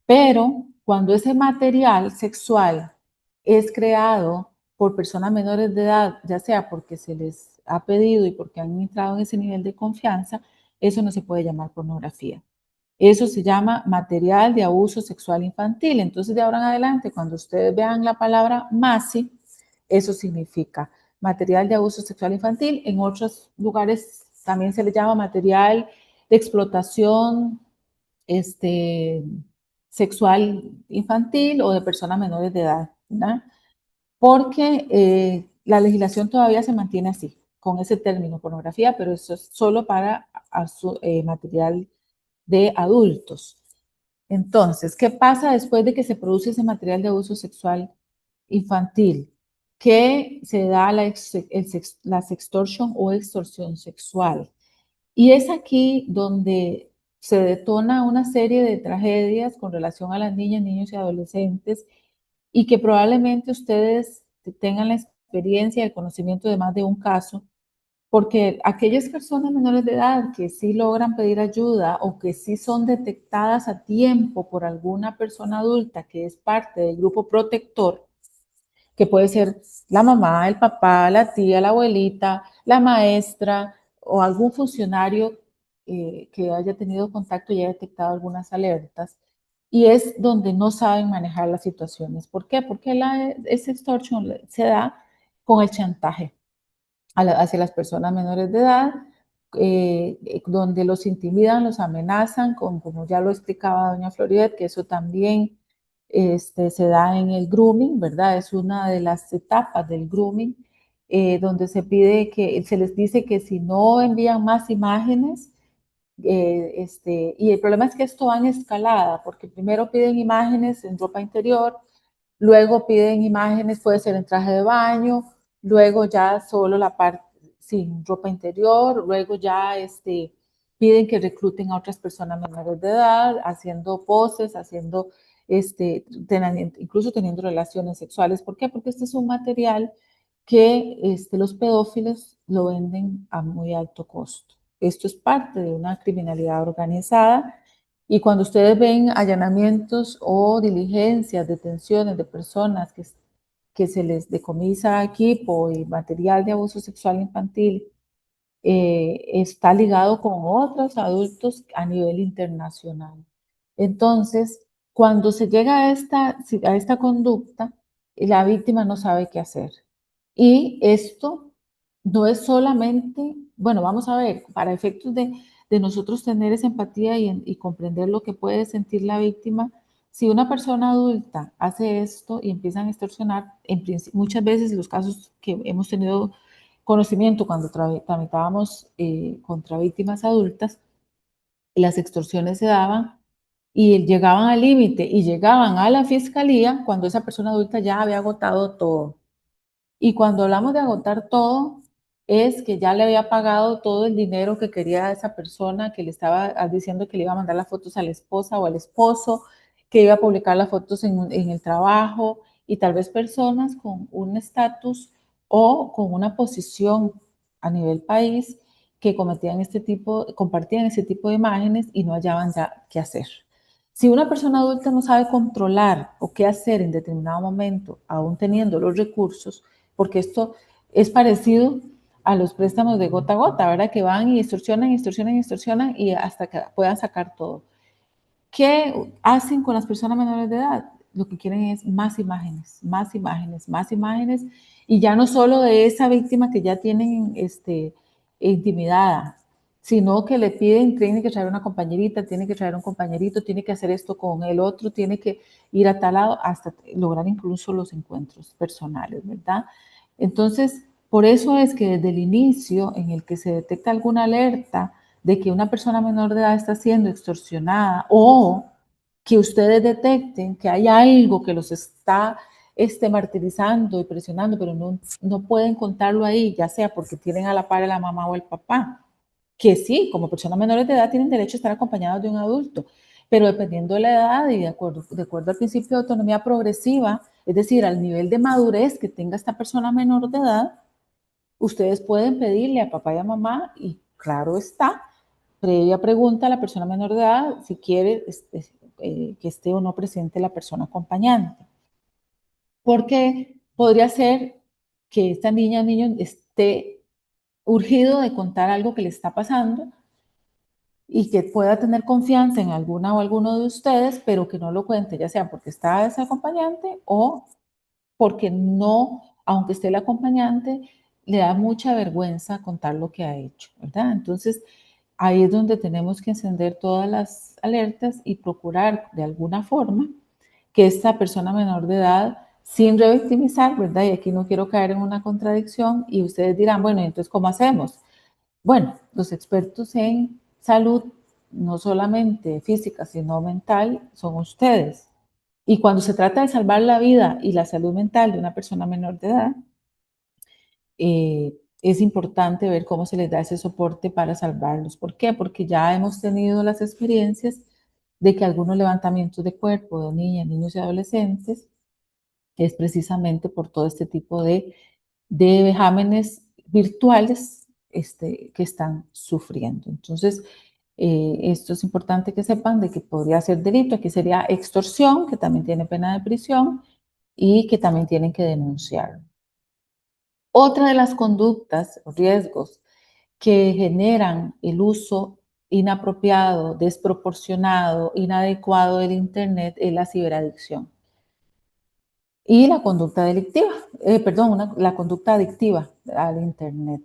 Pero cuando ese material sexual es creado por personas menores de edad, ya sea porque se les ha pedido y porque han entrado en ese nivel de confianza, eso no se puede llamar pornografía. Eso se llama material de abuso sexual infantil. Entonces, de ahora en adelante, cuando ustedes vean la palabra MASI, eso significa material de abuso sexual infantil. En otros lugares también se le llama material de explotación sexual infantil o de personas menores de edad, ¿verdad? Porque la legislación todavía se mantiene así, con ese término, pornografía, pero eso es solo para material de adultos. Entonces, ¿qué pasa después de que se produce ese material de abuso sexual infantil? Que se da la sextorsión o extorsión sexual. Y es aquí donde se detona una serie de tragedias con relación a las niñas, niños y adolescentes y que probablemente ustedes tengan la experiencia y el conocimiento de más de un caso, porque aquellas personas menores de edad que sí logran pedir ayuda o que sí son detectadas a tiempo por alguna persona adulta que es parte del grupo protector, que puede ser la mamá, el papá, la tía, la abuelita, la maestra o algún funcionario que haya tenido contacto y haya detectado algunas alertas. Y es donde no saben manejar las situaciones. ¿Por qué? Porque ese extortion se da con el chantaje hacia las personas menores de edad, donde los intimidan, los amenazan, como ya lo explicaba doña Floridet, que eso también se da en el grooming, ¿verdad? Es una de las etapas del grooming, donde se pide que, se les dice que si no envían más imágenes, y el problema es que esto va en escalada, porque primero piden imágenes en ropa interior, luego piden imágenes, puede ser en traje de baño, luego ya solo la parte sin ropa interior, luego ya piden que recluten a otras personas menores de edad, haciendo poses, haciendo, incluso teniendo relaciones sexuales. ¿Por qué? Porque este es un material que los pedófilos lo venden a muy alto costo. Esto es parte de una criminalidad organizada y cuando ustedes ven allanamientos o diligencias, detenciones de personas que se les decomisa equipo y material de abuso sexual infantil, está ligado con otros adultos a nivel internacional. Entonces, cuando se llega a esta conducta, la víctima no sabe qué hacer. Y esto no es solamente, bueno, vamos a ver, para efectos de nosotros tener esa empatía y comprender lo que puede sentir la víctima, si una persona adulta hace esto y empiezan a extorsionar, muchas veces los casos que hemos tenido conocimiento cuando tramitábamos contra víctimas adultas, las extorsiones se daban y llegaban al límite y llegaban a la fiscalía cuando esa persona adulta ya había agotado todo. Y cuando hablamos de agotar todo, es que ya le había pagado todo el dinero que quería esa persona, que le estaba diciendo que le iba a mandar las fotos a la esposa o al esposo, que iba a publicar las fotos en el trabajo, y tal vez personas con un estatus o con una posición a nivel país que compartían este tipo de imágenes y no hallaban ya qué hacer. Si una persona adulta no sabe controlar o qué hacer en determinado momento, aún teniendo los recursos, porque esto es parecido a los préstamos de gota a gota, ¿verdad? Que van y extorsionan, extorsionan, extorsionan y hasta que puedan sacar todo. ¿Qué hacen con las personas menores de edad? Lo que quieren es más imágenes, más imágenes, más imágenes, y ya no solo de esa víctima que ya tienen intimidada, sino que le piden, tiene que traer una compañerita, tiene que traer un compañerito, tiene que hacer esto con el otro, tiene que ir a tal lado, hasta lograr incluso los encuentros personales, ¿verdad? Entonces, por eso es que desde el inicio en el que se detecta alguna alerta de que una persona menor de edad está siendo extorsionada o que ustedes detecten que hay algo que los está martirizando y presionando, pero no pueden contarlo ahí, ya sea porque tienen a la par a la mamá o el papá, que sí, como personas menores de edad tienen derecho a estar acompañados de un adulto, pero dependiendo de la edad y de acuerdo al principio de autonomía progresiva, es decir, al nivel de madurez que tenga esta persona menor de edad, ustedes pueden pedirle a papá y a mamá, y claro está, previa pregunta a la persona menor de edad si quiere que esté o no presente la persona acompañante. Porque podría ser que esta niña o niño esté urgido de contar algo que le está pasando y que pueda tener confianza en alguna o alguno de ustedes, pero que no lo cuente, ya sea porque está ese acompañante o porque no, aunque esté el acompañante, le da mucha vergüenza contar lo que ha hecho, ¿verdad? Entonces, ahí es donde tenemos que encender todas las alertas y procurar de alguna forma que esta persona menor de edad, sin revictimizar, ¿verdad? Y aquí no quiero caer en una contradicción y ustedes dirán, bueno, entonces, ¿cómo hacemos? Bueno, los expertos en salud, no solamente física, sino mental, son ustedes. Y cuando se trata de salvar la vida y la salud mental de una persona menor de edad, es importante ver cómo se les da ese soporte para salvarlos. ¿Por qué? Porque ya hemos tenido las experiencias de que algunos levantamientos de cuerpo de niñas, niños y adolescentes es precisamente por todo este tipo de vejámenes virtuales que están sufriendo. Entonces, esto es importante que sepan de que podría ser delito. Aquí sería extorsión, que también tiene pena de prisión y que también tienen que denunciarlo. Otra de las conductas o riesgos que generan el uso inapropiado, desproporcionado, inadecuado del Internet es la ciberadicción y la conducta delictiva, la conducta adictiva al Internet.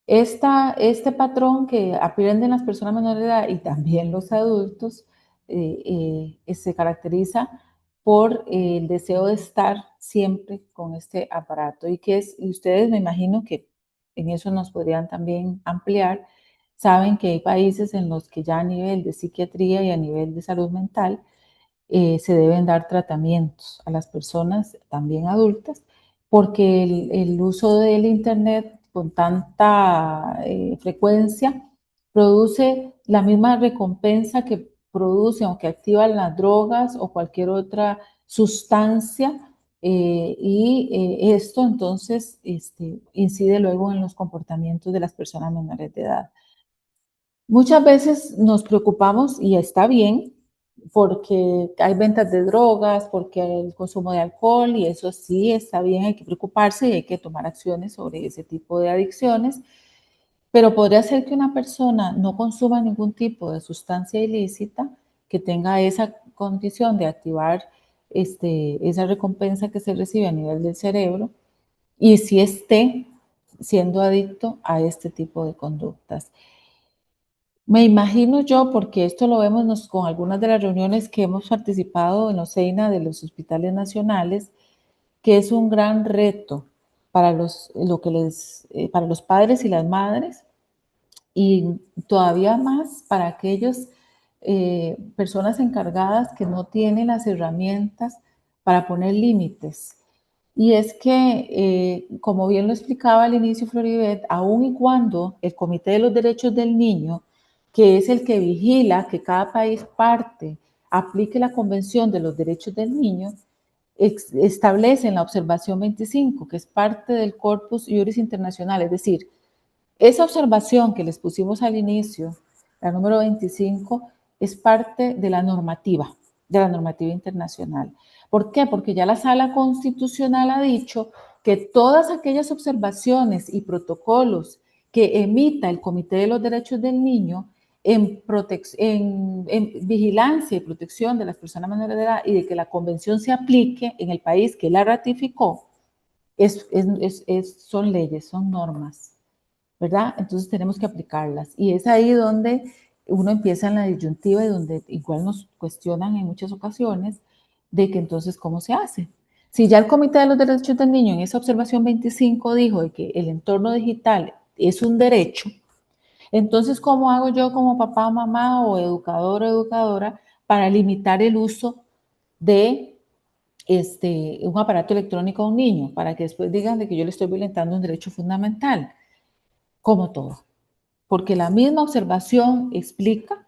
Este patrón que aprenden las personas menores de edad y también los adultos se caracteriza por el deseo de estar siempre con este aparato y y ustedes me imagino que en eso nos podrían también ampliar, saben que hay países en los que ya a nivel de psiquiatría y a nivel de salud mental se deben dar tratamientos a las personas, también adultas, porque el uso del Internet con tanta frecuencia produce la misma recompensa que produce o que activan las drogas o cualquier otra sustancia esto entonces incide luego en los comportamientos de las personas menores de edad. Muchas veces nos preocupamos, y está bien, porque hay ventas de drogas, porque hay el consumo de alcohol, y eso sí está bien, hay que preocuparse y hay que tomar acciones sobre ese tipo de adicciones, pero podría ser que una persona no consuma ningún tipo de sustancia ilícita, que tenga esa condición de activar esa recompensa que se recibe a nivel del cerebro, y si esté siendo adicto a este tipo de conductas. Me imagino yo, porque esto lo vemos con algunas de las reuniones que hemos participado en los EINA de los hospitales nacionales, que es un gran reto para para los padres y las madres y todavía más para aquellas personas encargadas que no tienen las herramientas para poner límites. Y es que, como bien lo explicaba al inicio Floribet, aun y cuando el Comité de los Derechos del Niño, que es el que vigila que cada país parte aplique la Convención de los Derechos del Niño, establece en la observación 25, que es parte del Corpus Juris Internacional, es decir, esa observación que les pusimos al inicio, la número 25, es parte de la normativa internacional. ¿Por qué? Porque ya la Sala Constitucional ha dicho que todas aquellas observaciones y protocolos que emita el Comité de los Derechos del Niño en vigilancia y protección de las personas menores de edad y de que la convención se aplique en el país que la ratificó, son leyes, son normas. ¿Verdad? Entonces tenemos que aplicarlas. Y es ahí donde uno empieza en la disyuntiva y donde igual nos cuestionan en muchas ocasiones de que entonces, ¿cómo se hace? Si ya el Comité de los Derechos del Niño en esa observación 25 dijo de que el entorno digital es un derecho, entonces, ¿cómo hago yo como papá o mamá o educador o educadora para limitar el uso de un aparato electrónico a un niño? Para que después digan de que yo le estoy violentando un derecho fundamental, como todo, porque la misma observación explica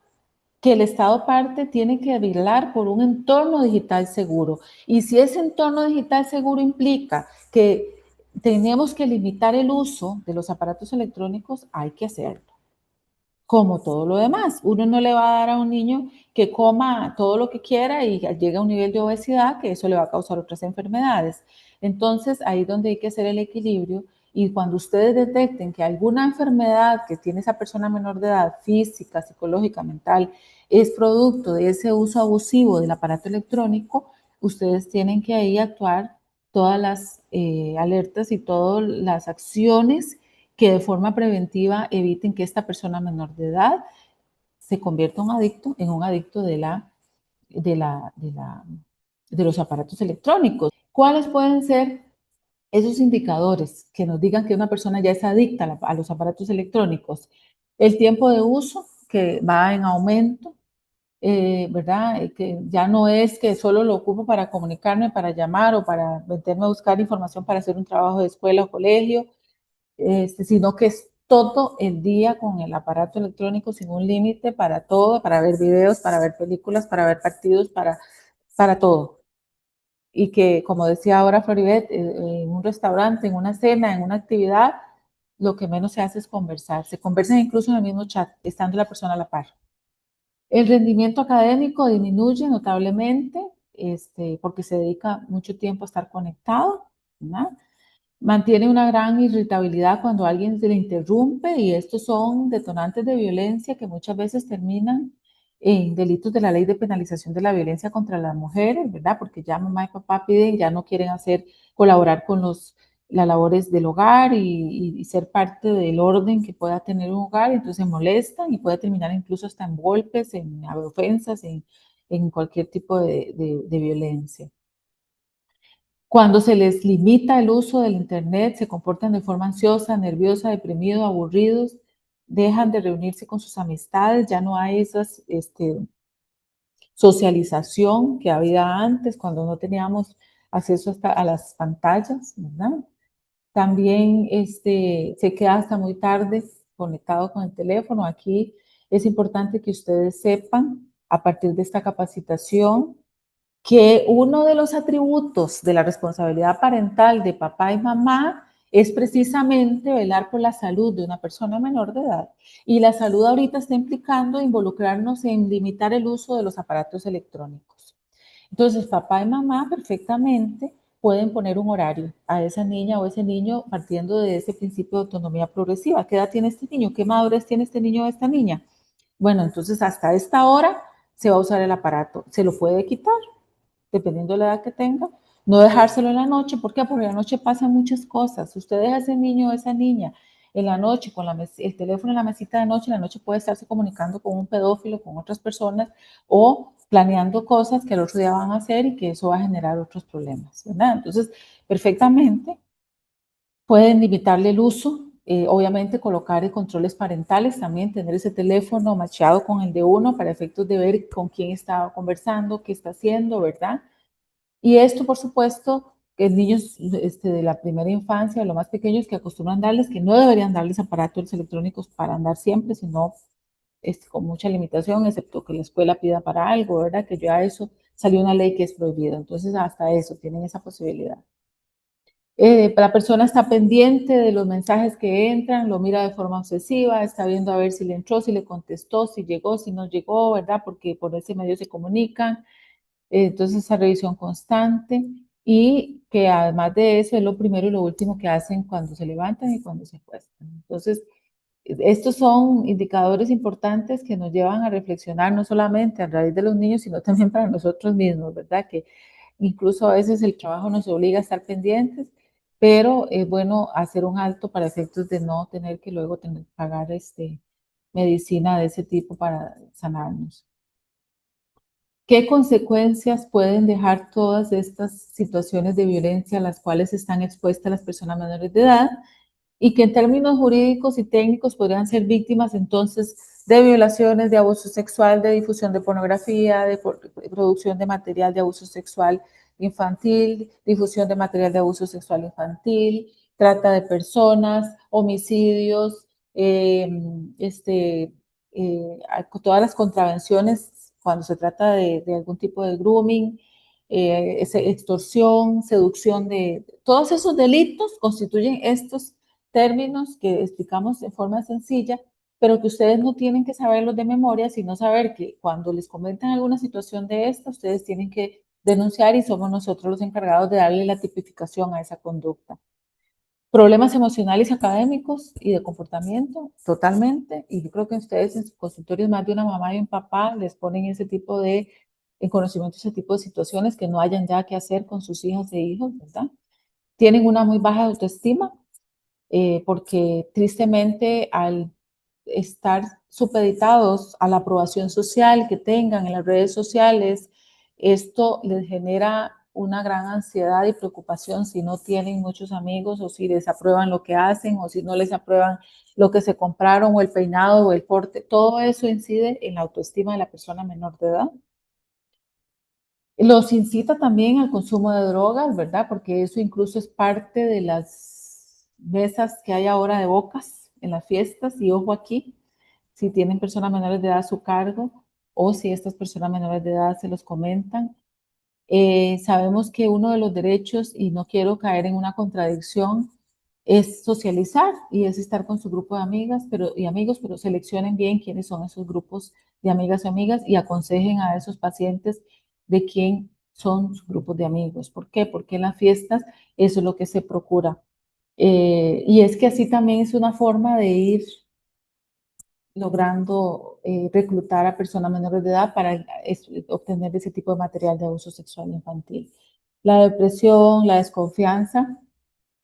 que el Estado parte tiene que velar por un entorno digital seguro. Y si ese entorno digital seguro implica que tenemos que limitar el uso de los aparatos electrónicos, hay que hacerlo. Como todo lo demás, uno no le va a dar a un niño que coma todo lo que quiera y llegue a un nivel de obesidad, que eso le va a causar otras enfermedades. Entonces, ahí es donde hay que hacer el equilibrio Y cuando ustedes detecten que alguna enfermedad que tiene esa persona menor de edad, física, psicológica, mental, es producto de ese uso abusivo del aparato electrónico, ustedes tienen que ahí actuar todas las alertas y todas las acciones que de forma preventiva eviten que esta persona menor de edad se convierta en un adicto de, la, de, la, de los aparatos electrónicos. ¿Cuáles pueden ser esos indicadores que nos digan que una persona ya es adicta a los aparatos electrónicos? El tiempo de uso, que va en aumento, ¿verdad? Que ya no es que solo lo ocupo para comunicarme, para llamar o para meterme a buscar información para hacer un trabajo de escuela o colegio, sino que es todo el día con el aparato electrónico sin un límite para todo, para ver videos, para ver películas, para ver partidos, para todo. Y que, como decía ahora Floribet, en un restaurante, en una cena, en una actividad, lo que menos se hace es conversar. Se conversa incluso en el mismo chat, estando la persona a la par. El rendimiento académico disminuye notablemente porque se dedica mucho tiempo a estar conectado, ¿verdad? Mantiene una gran irritabilidad cuando alguien se le interrumpe y estos son detonantes de violencia que muchas veces terminan en delitos de la ley de penalización de la violencia contra las mujeres, ¿verdad? Porque ya mamá y papá piden, ya no quieren colaborar con las labores del hogar y ser parte del orden que pueda tener un hogar, entonces se molestan y puede terminar incluso hasta en golpes, en ofensas, en cualquier tipo de violencia. Cuando se les limita el uso del Internet, se comportan de forma ansiosa, nerviosa, deprimidos, aburridos, dejan de reunirse con sus amistades, ya no hay esa socialización que había antes cuando no teníamos acceso hasta a las pantallas, ¿verdad? También se queda hasta muy tarde conectado con el teléfono. Aquí es importante que ustedes sepan, a partir de esta capacitación, que uno de los atributos de la responsabilidad parental de papá y mamá es precisamente velar por la salud de una persona menor de edad. Y la salud ahorita está implicando involucrarnos en limitar el uso de los aparatos electrónicos. Entonces, papá y mamá perfectamente pueden poner un horario a esa niña o ese niño partiendo de ese principio de autonomía progresiva. ¿Qué edad tiene este niño? ¿Qué madurez tiene este niño o esta niña? Bueno, entonces hasta esta hora se va a usar el aparato. Se lo puede quitar dependiendo de la edad que tenga, no dejárselo en la noche, ¿por qué? Porque en la noche pasan muchas cosas. Usted deja a ese niño o esa niña en la noche con el teléfono en la mesita de noche, en la noche puede estarse comunicando con un pedófilo, con otras personas o planeando cosas que el otro día van a hacer y que eso va a generar otros problemas, ¿verdad? Entonces, perfectamente pueden limitarle el uso, obviamente colocar controles parentales, también tener ese teléfono macheado con el de uno para efectos de ver con quién está conversando, qué está haciendo, ¿verdad? Y esto, por supuesto, que niños de la primera infancia, los más pequeños, que acostumbran darles, que no deberían darles aparatos electrónicos para andar siempre, sino con mucha limitación, excepto que la escuela pida para algo, ¿verdad? Que ya eso salió una ley que es prohibida. Entonces, hasta eso, tienen esa posibilidad. La persona está pendiente de los mensajes que entran, lo mira de forma obsesiva, está viendo a ver si le entró, si le contestó, si llegó, si no llegó, ¿verdad? Porque por ese medio se comunican. Entonces, esa revisión constante y que además de eso es lo primero y lo último que hacen cuando se levantan y cuando se acuestan. Entonces, estos son indicadores importantes que nos llevan a reflexionar no solamente a raíz de los niños, sino también para nosotros mismos, ¿verdad? Que incluso a veces el trabajo nos obliga a estar pendientes, pero es bueno hacer un alto para efectos de no tener que luego tener que pagar medicina de ese tipo para sanarnos. ¿Qué consecuencias pueden dejar todas estas situaciones de violencia a las cuales están expuestas las personas menores de edad? Y que en términos jurídicos y técnicos podrían ser víctimas entonces de violaciones, de abuso sexual, de difusión de pornografía, de producción de material de abuso sexual infantil, difusión de material de abuso sexual infantil, trata de personas, homicidios, todas las contravenciones cuando se trata de algún tipo de grooming, extorsión, seducción todos esos delitos constituyen estos términos que explicamos de forma sencilla, pero que ustedes no tienen que saberlos de memoria, sino saber que cuando les comentan alguna situación de esta, ustedes tienen que denunciar y somos nosotros los encargados de darle la tipificación a esa conducta. Problemas emocionales y académicos y de comportamiento, totalmente. Y yo creo que ustedes en sus consultorios, más de una mamá y un papá, les ponen ese tipo de, en conocimiento, ese tipo de situaciones que no hayan ya que hacer con sus hijas e hijos, ¿verdad? Tienen una muy baja autoestima, porque tristemente al estar supeditados a la aprobación social que tengan en las redes sociales, esto les genera una gran ansiedad y preocupación si no tienen muchos amigos o si desaprueban lo que hacen o si no les aprueban lo que se compraron o el peinado o el porte. Todo eso incide en la autoestima de la persona menor de edad. Los incita también al consumo de drogas, ¿verdad? Porque eso incluso es parte de las mesas que hay ahora de bocas en las fiestas. Y ojo aquí, si tienen personas menores de edad a su cargo o si estas personas menores de edad se los comentan. Sabemos que uno de los derechos, y no quiero caer en una contradicción, es socializar y es estar con su grupo de amigas y amigos, pero seleccionen bien quiénes son esos grupos de amigas y amigas y aconsejen a esos pacientes de quién son sus grupos de amigos. ¿Por qué? Porque en las fiestas eso es lo que se procura. Y es que así también es una forma de ir logrando reclutar a personas menores de edad para obtener ese tipo de material de abuso sexual infantil. La depresión, la desconfianza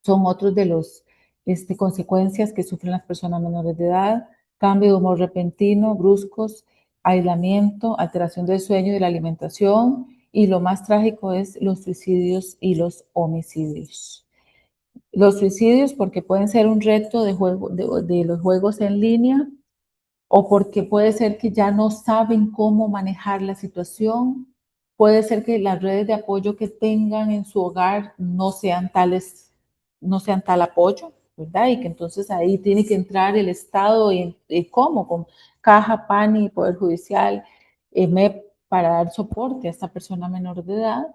son otros de los consecuencias que sufren las personas menores de edad, cambio de humor repentino, bruscos, aislamiento, alteración del sueño y de la alimentación, y lo más trágico es los suicidios y los homicidios. Los suicidios porque pueden ser un reto de, juego, de los juegos en línea, o porque puede ser que ya no saben cómo manejar la situación, puede ser que las redes de apoyo que tengan en su hogar no sean tales, no sean tal apoyo, ¿verdad? Y que entonces ahí tiene que entrar el Estado y cómo, con Caja, PANI, Poder Judicial, MEP, para dar soporte a esta persona menor de edad.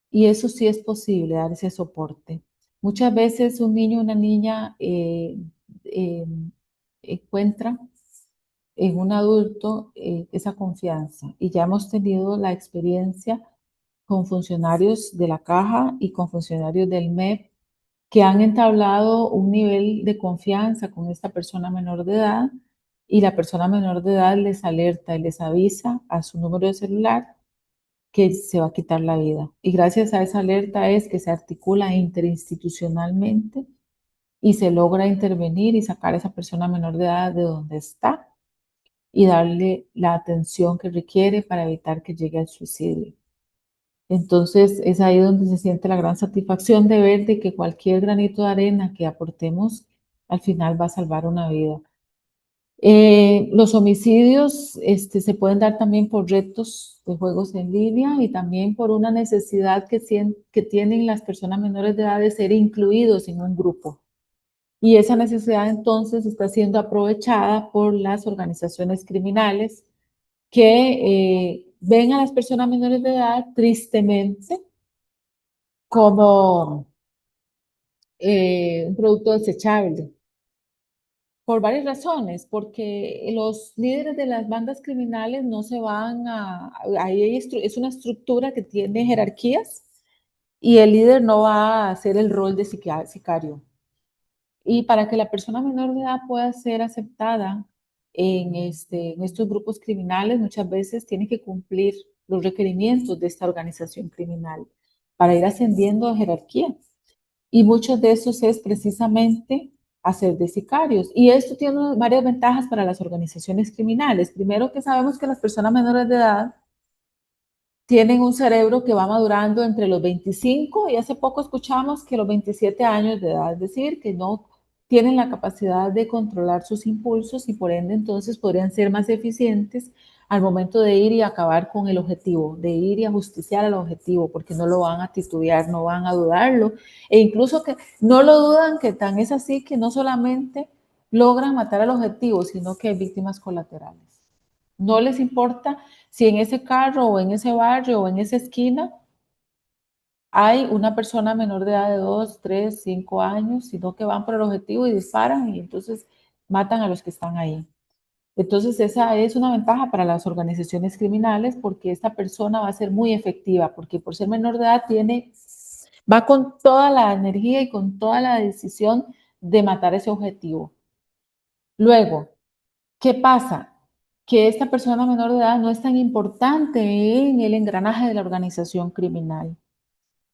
Y eso sí es posible, dar ese soporte. Muchas veces un niño o una niña eh, encuentra en un adulto esa confianza. Y ya hemos tenido la experiencia con funcionarios de la caja y con funcionarios del MEP que han entablado un nivel de confianza con esta persona menor de edad, y la persona menor de edad les alerta y les avisa a su número de celular que se va a quitar la vida. Y gracias a esa alerta es que se articula interinstitucionalmente y se logra intervenir y sacar a esa persona menor de edad de donde está y darle la atención que requiere para evitar que llegue al suicidio. Entonces es ahí donde se siente la gran satisfacción de ver de que cualquier granito de arena que aportemos al final va a salvar una vida. Los homicidios se pueden dar también por retos de juegos en línea y también por una necesidad que tienen las personas menores de edad de ser incluidos en un grupo. Y esa necesidad entonces está siendo aprovechada por las organizaciones criminales que ven a las personas menores de edad tristemente como un producto desechable, por varias razones, porque los líderes de las bandas criminales no se van ahí es una estructura que tiene jerarquías y el líder no va a hacer el rol de sicario. Y para que la persona menor de edad pueda ser aceptada en estos grupos criminales, muchas veces tiene que cumplir los requerimientos de esta organización criminal para ir ascendiendo a jerarquía. Y muchos de esos es precisamente hacer de sicarios. Y esto tiene varias ventajas para las organizaciones criminales. Primero, que sabemos que las personas menores de edad tienen un cerebro que va madurando entre los 25 y hace poco escuchamos que los 27 años de edad, es decir, que no tienen la capacidad de controlar sus impulsos y por ende entonces podrían ser más eficientes al momento de ir y acabar con el objetivo, de ir y ajusticiar al objetivo, porque no lo van a titubear, no van a dudarlo, e incluso que no lo dudan, que tan es así que no solamente logran matar al objetivo, sino que hay víctimas colaterales. No les importa si en ese carro o en ese barrio o en esa esquina hay una persona menor de edad de 2, 3, 5 años, sino que van por el objetivo y disparan y entonces matan a los que están ahí. Entonces esa es una ventaja para las organizaciones criminales porque esta persona va a ser muy efectiva, porque por ser menor de edad va con toda la energía y con toda la decisión de matar ese objetivo. Luego, ¿qué pasa? Que esta persona menor de edad no es tan importante en el engranaje de la organización criminal,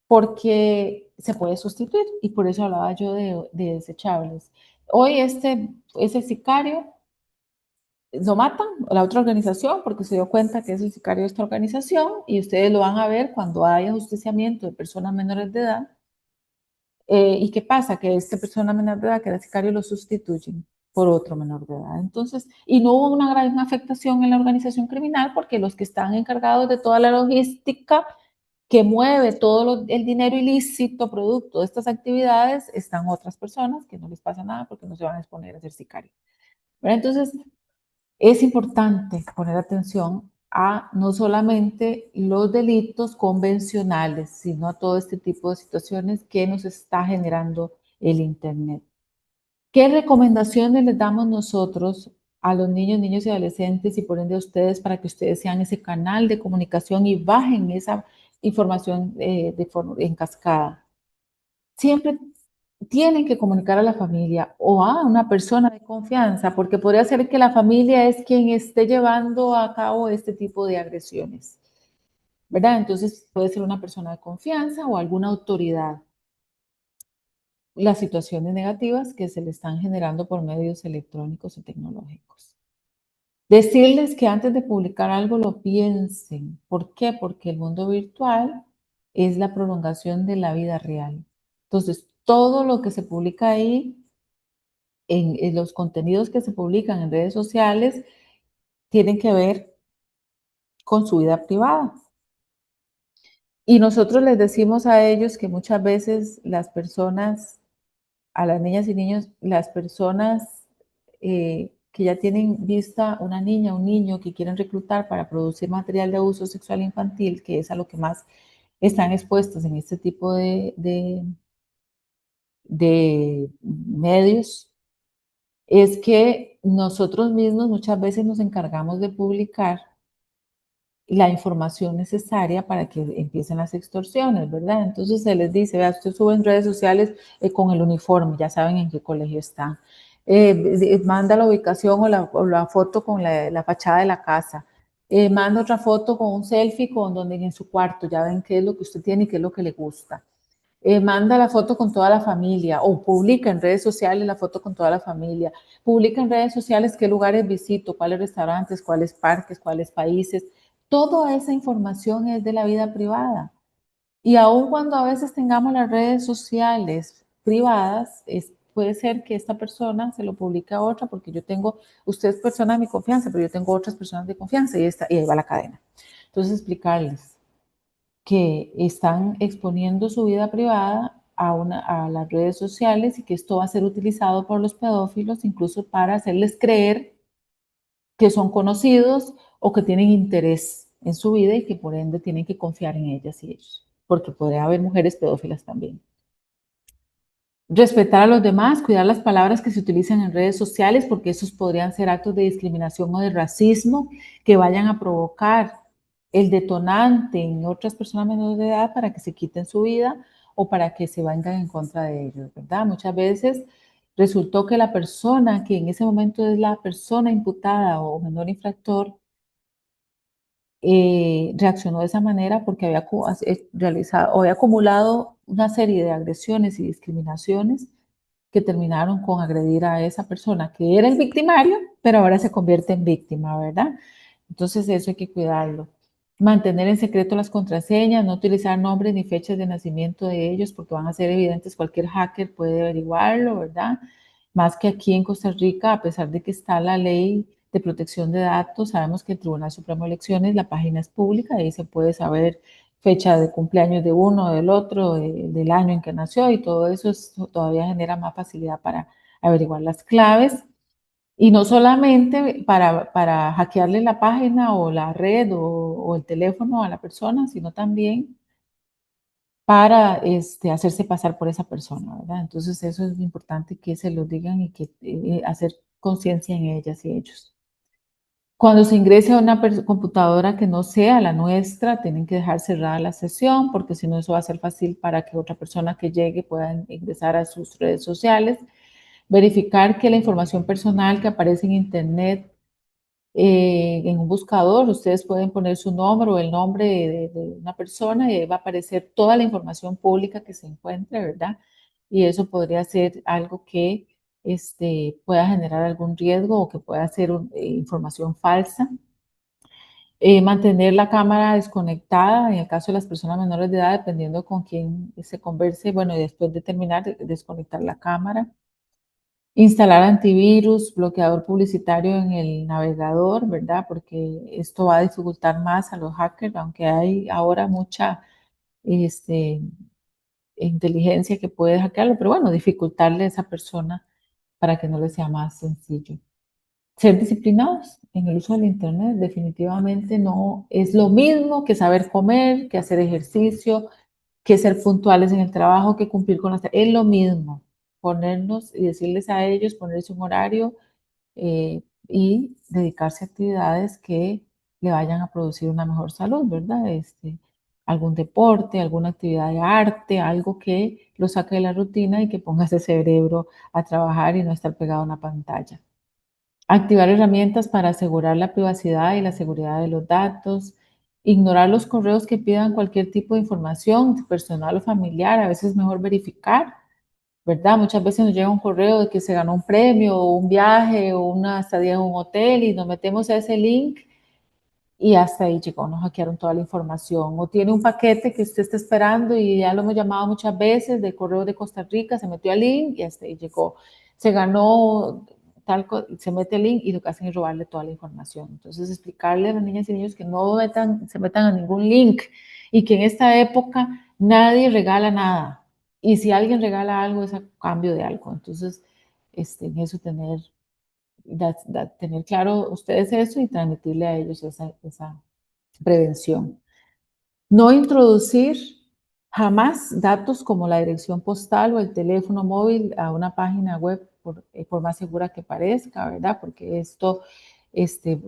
porque se puede sustituir, y por eso hablaba yo de desechables. Hoy ese sicario lo matan, la otra organización, porque se dio cuenta que es el sicario de esta organización, y ustedes lo van a ver cuando haya ajusticiamiento de personas menores de edad. ¿Y qué pasa? Que esta persona menor de edad, que era sicario, lo sustituyen por otro menor de edad. Entonces, y no hubo una gran afectación en la organización criminal, porque los que están encargados de toda la logística que mueve todo el dinero ilícito producto de estas actividades, están otras personas que no les pasa nada porque no se van a exponer a ser sicarios. Entonces, es importante poner atención a no solamente los delitos convencionales, sino a todo este tipo de situaciones que nos está generando el Internet. ¿Qué recomendaciones les damos nosotros a los niños, niños y adolescentes y por ende a ustedes para que ustedes sean ese canal de comunicación y bajen esa información en cascada? Siempre tienen que comunicar a la familia o a una persona de confianza, porque podría ser que la familia es quien esté llevando a cabo este tipo de agresiones, ¿verdad? Entonces puede ser una persona de confianza o alguna autoridad. Las situaciones negativas que se le están generando por medios electrónicos y tecnológicos. Decirles que antes de publicar algo lo piensen. ¿Por qué? Porque el mundo virtual es la prolongación de la vida real. Entonces, todo lo que se publica ahí, en los contenidos que se publican en redes sociales, tienen que ver con su vida privada. Y nosotros les decimos a ellos que muchas veces las personas, a las niñas y niños, las personas que ya tienen vista una niña, un niño que quieren reclutar para producir material de abuso sexual infantil, que es a lo que más están expuestos en este tipo de medios, es que nosotros mismos muchas veces nos encargamos de publicar la información necesaria para que empiecen las extorsiones, ¿verdad? Entonces se les dice, vea, usted sube en redes sociales con el uniforme, ya saben en qué colegio están. Manda la ubicación o la foto con la fachada de la casa. Manda otra foto con un selfie con donde en su cuarto, ya ven qué es lo que usted tiene y qué es lo que le gusta. Manda la foto con toda la familia o publica en redes sociales la foto con toda la familia. Publica en redes sociales qué lugares visito, cuáles restaurantes, cuáles parques, cuáles países. Toda esa información es de la vida privada. Y aun cuando a veces tengamos las redes sociales privadas, puede ser que esta persona se lo publique a otra, porque usted es persona de mi confianza, pero yo tengo otras personas de confianza y ahí va la cadena. Entonces explicarles que están exponiendo su vida privada a las redes sociales y que esto va a ser utilizado por los pedófilos incluso para hacerles creer que son conocidos o que tienen interés en su vida y que por ende tienen que confiar en ellas y ellos, porque podría haber mujeres pedófilas también. Respetar a los demás, cuidar las palabras que se utilizan en redes sociales, porque esos podrían ser actos de discriminación o de racismo que vayan a provocar el detonante en otras personas menores de edad para que se quiten su vida o para que se vengan en contra de ellos, ¿verdad? Muchas veces resultó que la persona que en ese momento es la persona imputada o menor infractor reaccionó de esa manera porque realizado o había acumulado una serie de agresiones y discriminaciones que terminaron con agredir a esa persona que era el victimario, pero ahora se convierte en víctima, ¿verdad? Entonces eso hay que cuidarlo. Mantener en secreto las contraseñas, no utilizar nombres ni fechas de nacimiento de ellos porque van a ser evidentes, cualquier hacker puede averiguarlo, ¿verdad? Más que aquí en Costa Rica, a pesar de que está la ley de protección de datos, sabemos que el Tribunal Supremo de Elecciones, la página es pública, ahí se puede saber fecha de cumpleaños de uno, del otro, del año en que nació y todo eso todavía genera más facilidad para averiguar las claves. Y no solamente para hackearle la página o la red o el teléfono a la persona, sino también para hacerse pasar por esa persona, ¿verdad? Entonces eso es importante que se lo digan y que hacer conciencia en ellas y ellos. Cuando se ingrese a una computadora que no sea la nuestra, tienen que dejar cerrada la sesión, porque si no eso va a ser fácil para que otra persona que llegue pueda ingresar a sus redes sociales. verificar que la información personal que aparece en Internet, en un buscador, ustedes pueden poner su nombre o el nombre de una persona y ahí va a aparecer toda la información pública que se encuentre, ¿verdad? Y eso podría ser algo que pueda generar algún riesgo o que pueda ser información falsa. Mantener la cámara desconectada en el caso de las personas menores de edad, dependiendo con quién se converse, bueno, y después de terminar, desconectar la cámara. Instalar antivirus, bloqueador publicitario en el navegador, ¿verdad? Porque esto va a dificultar más a los hackers, aunque hay ahora mucha este, inteligencia que puede hackearlo, pero bueno, dificultarle a esa persona para que no le sea más sencillo. Ser disciplinados en el uso del Internet definitivamente no es lo mismo que saber comer, que hacer ejercicio, que ser puntuales en el trabajo, que cumplir con las tareas. Es lo mismo, ponernos y decirles a ellos, ponerse un horario y dedicarse a actividades que le vayan a producir una mejor salud, ¿verdad? Algún deporte, alguna actividad de arte, algo que lo saque de la rutina y que ponga ese cerebro a trabajar y no estar pegado a una pantalla. Activar herramientas para asegurar la privacidad y la seguridad de los datos. Ignorar los correos que pidan cualquier tipo de información personal o familiar. A veces es mejor verificar, ¿verdad? Muchas veces nos llega un correo de que se ganó un premio o un viaje o una estadía en un hotel y nos metemos a ese link y hasta ahí llegó, nos hackearon toda la información. O tiene un paquete que usted está esperando y ya lo hemos llamado muchas veces de correo de Costa Rica, se metió al link y hasta ahí llegó. Se ganó se mete el link y lo que hacen es robarle toda la información. Entonces, explicarle a las niñas y niños que no se metan a ningún link y que en esta época nadie regala nada. Y si alguien regala algo es a cambio de algo. Entonces, en eso tener claro ustedes eso y transmitirle a ellos esa prevención. No introducir jamás datos como la dirección postal o el teléfono móvil a una página web, por más segura que parezca, ¿verdad? Porque esto este,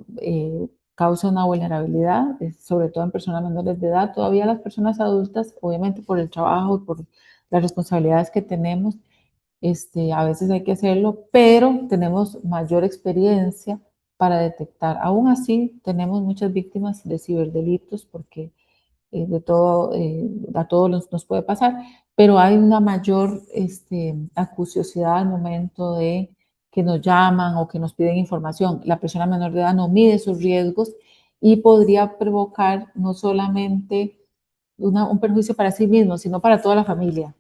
causa una vulnerabilidad, sobre todo en personas menores de edad. Todavía las personas adultas, obviamente por el trabajo y por las responsabilidades que tenemos, a veces hay que hacerlo, pero tenemos mayor experiencia para detectar. Aún así, tenemos muchas víctimas de ciberdelitos porque de todo, a todos nos puede pasar, pero hay una mayor acuciosidad al momento de que nos llaman o que nos piden información. La persona menor de edad no mide sus riesgos y podría provocar no solamente un perjuicio para sí mismo, sino para toda la familia.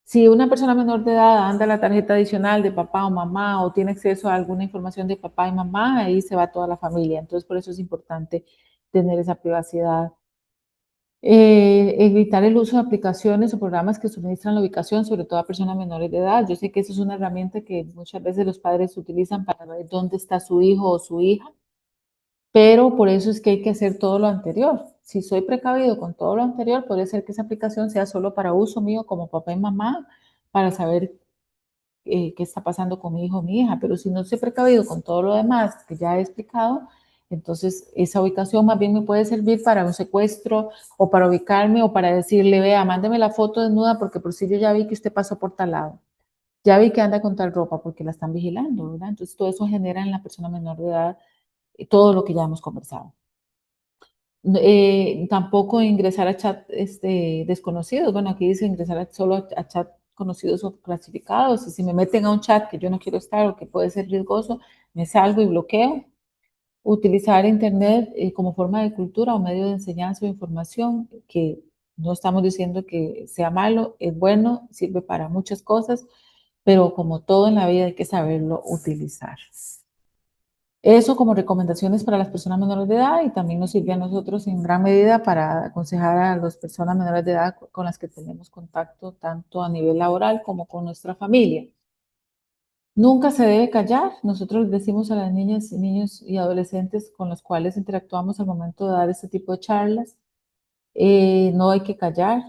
Si una persona menor de edad anda la tarjeta adicional de papá o mamá o tiene acceso a alguna información de papá y mamá, ahí se va toda la familia. Entonces, por eso es importante tener esa privacidad. Evitar el uso de aplicaciones o programas que suministran la ubicación, sobre todo a personas menores de edad. Yo sé que eso es una herramienta que muchas veces los padres utilizan para ver dónde está su hijo o su hija, pero por eso es que hay que hacer todo lo anterior. Si soy precavido con todo lo anterior, puede ser que esa aplicación sea solo para uso mío como papá y mamá, para saber qué está pasando con mi hijo o mi hija, pero si no estoy precavido con todo lo demás que ya he explicado, entonces esa ubicación más bien me puede servir para un secuestro o para ubicarme o para decirle, vea, mándeme la foto desnuda porque por si yo ya vi que usted pasó por tal lado, ya vi que anda con tal ropa porque la están vigilando, ¿verdad? Entonces todo eso genera en la persona menor de edad todo lo que ya hemos conversado. Tampoco ingresar a chat desconocidos. Bueno, aquí dice ingresar solo a chat conocidos o clasificados. Y si me meten a un chat que yo no quiero estar o que puede ser riesgoso, me salgo y bloqueo. Utilizar Internet como forma de cultura o medio de enseñanza o información, que no estamos diciendo que sea malo, es bueno, sirve para muchas cosas, pero como todo en la vida hay que saberlo utilizar. Eso como recomendaciones para las personas menores de edad y también nos sirve a nosotros en gran medida para aconsejar a las personas menores de edad con las que tenemos contacto tanto a nivel laboral como con nuestra familia. Nunca se debe callar. Nosotros les decimos a las niñas, niños y adolescentes con los cuales interactuamos al momento de dar este tipo de charlas, no hay que callar,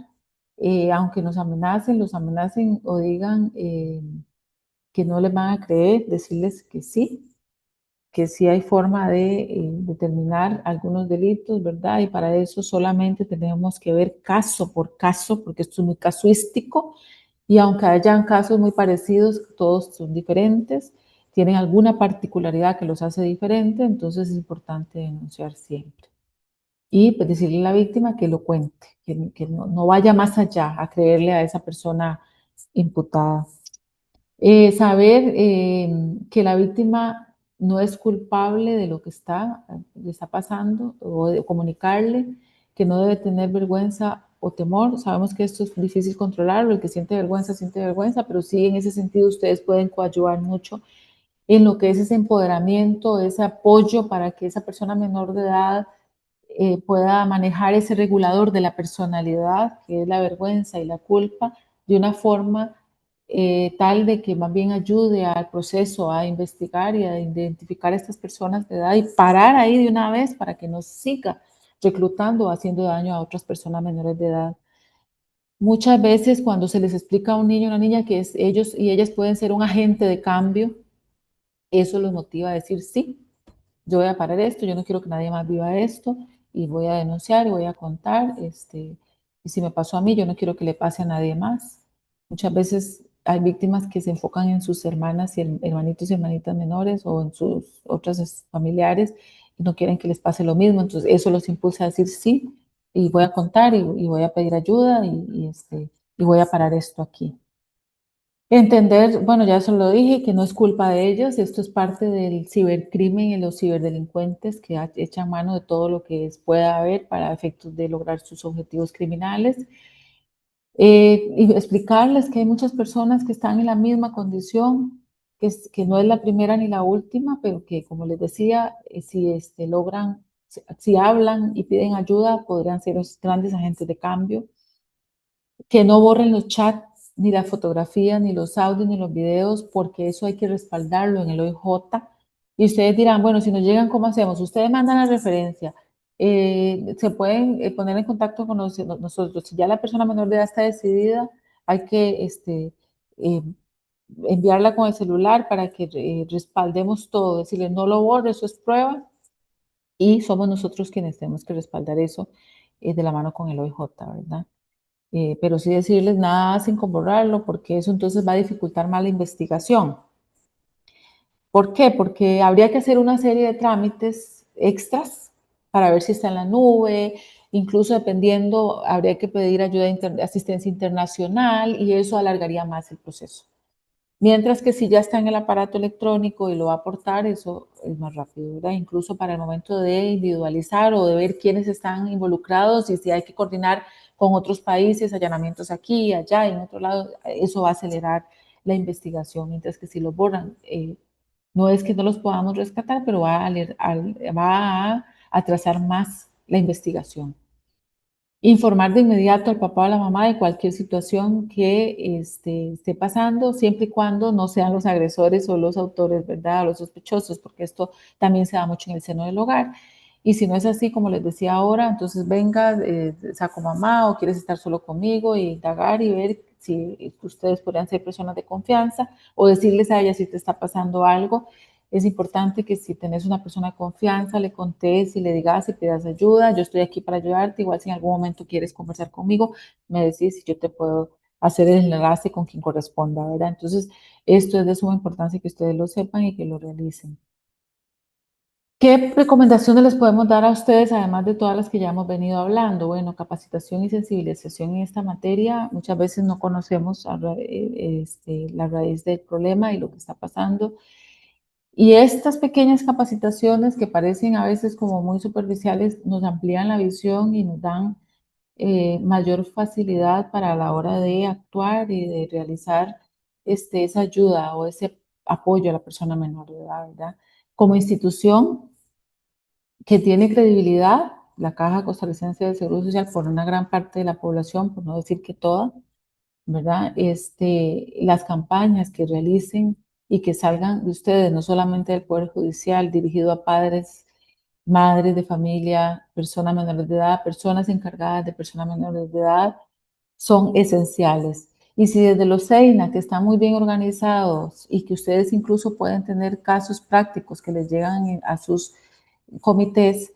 aunque nos amenacen, los amenacen o digan que no les van a creer, decirles que sí hay forma de determinar algunos delitos, ¿verdad? Y para eso solamente tenemos que ver caso por caso, porque esto es muy casuístico, Y aunque hayan casos muy parecidos, todos son diferentes, tienen alguna particularidad que los hace diferente, entonces es importante denunciar siempre. Y pues decirle a la víctima que lo cuente, que no vaya más allá a creerle a esa persona imputada. Saber que la víctima no es culpable de lo que le está pasando, o de comunicarle que no debe tener vergüenza o temor. Sabemos que esto es difícil controlarlo, el que siente vergüenza, pero sí, en ese sentido ustedes pueden coadyuvar mucho en lo que es ese empoderamiento, ese apoyo para que esa persona menor de edad pueda manejar ese regulador de la personalidad, que es la vergüenza y la culpa, de una forma tal de que más bien ayude al proceso a investigar y a identificar a estas personas de edad y parar ahí de una vez para que no siga reclutando o haciendo daño a otras personas menores de edad. Muchas veces cuando se les explica a un niño o una niña que ellos y ellas pueden ser un agente de cambio, eso los motiva a decir sí, yo voy a parar esto, yo no quiero que nadie más viva esto y voy a denunciar y voy a contar, y si me pasó a mí, yo no quiero que le pase a nadie más. Muchas veces hay víctimas que se enfocan en sus hermanas y hermanitos y hermanitas menores o en sus otros familiares y no quieren que les pase lo mismo, entonces eso los impulsa a decir sí y voy a contar y voy a pedir ayuda y voy a parar esto aquí. Entender, bueno, ya eso lo dije, que no es culpa de ellos, esto es parte del cibercrimen y los ciberdelincuentes que echan mano de todo lo que pueda haber para efectos de lograr sus objetivos criminales. Y explicarles que hay muchas personas que están en la misma condición, que no es la primera ni la última, pero que, como les decía, si logran, si hablan y piden ayuda, podrían ser los grandes agentes de cambio, que no borren los chats, ni las fotografías, ni los audios, ni los videos, porque eso hay que respaldarlo en el OIJ. Y ustedes dirán, bueno, si nos llegan, ¿cómo hacemos? Ustedes mandan la referencia, se pueden poner en contacto con nosotros. Si ya la persona menor de edad está decidida, hay que eh, enviarla con el celular para que respaldemos todo, decirle, no lo borre, eso es prueba, y somos nosotros quienes tenemos que respaldar eso de la mano con el OIJ, ¿verdad? Pero sí decirles nada sin borrarlo, porque eso entonces va a dificultar más la investigación. ¿Por qué? Porque habría que hacer una serie de trámites extras para ver si está en la nube, incluso dependiendo, habría que pedir ayuda de asistencia internacional y eso alargaría más el proceso. Mientras que si ya está en el aparato electrónico y lo va a aportar, eso es más rápido, ¿verdad? Incluso para el momento de individualizar o de ver quiénes están involucrados y si hay que coordinar con otros países, allanamientos aquí, allá, en otro lado, eso va a acelerar la investigación, mientras que si lo borran, no es que no los podamos rescatar, pero va a atrasar más la investigación. Informar de inmediato al papá o a la mamá de cualquier situación que esté pasando, siempre y cuando no sean los agresores o los autores, ¿verdad? O los sospechosos, porque esto también se da mucho en el seno del hogar. Y si no es así, como les decía ahora, entonces venga, saco mamá o quieres estar solo conmigo y indagar y ver si ustedes podrían ser personas de confianza o decirles a ella si te está pasando algo. Es importante que si tenés una persona de confianza, le contés y le digas y pidas ayuda. Yo estoy aquí para ayudarte. Igual si en algún momento quieres conversar conmigo, me decís si yo te puedo hacer el enlace con quien corresponda, ¿verdad? Entonces, esto es de suma importancia que ustedes lo sepan y que lo realicen. ¿Qué recomendaciones les podemos dar a ustedes, además de todas las que ya hemos venido hablando? Bueno, capacitación y sensibilización en esta materia. Muchas veces no conocemos la raíz del problema y lo que está pasando. Y estas pequeñas capacitaciones que parecen a veces como muy superficiales nos amplían la visión y nos dan mayor facilidad para la hora de actuar y de realizar esa ayuda o ese apoyo a la persona menor de edad, ¿verdad? Como institución que tiene credibilidad, la Caja Costarricense de Seguro Social por una gran parte de la población, por no decir que toda, ¿verdad? Las campañas que realicen y que salgan de ustedes, no solamente del Poder Judicial, dirigido a padres, madres de familia, personas menores de edad, personas encargadas de personas menores de edad, son esenciales. Y si desde los SEINA, que están muy bien organizados y que ustedes incluso pueden tener casos prácticos que les llegan a sus comités,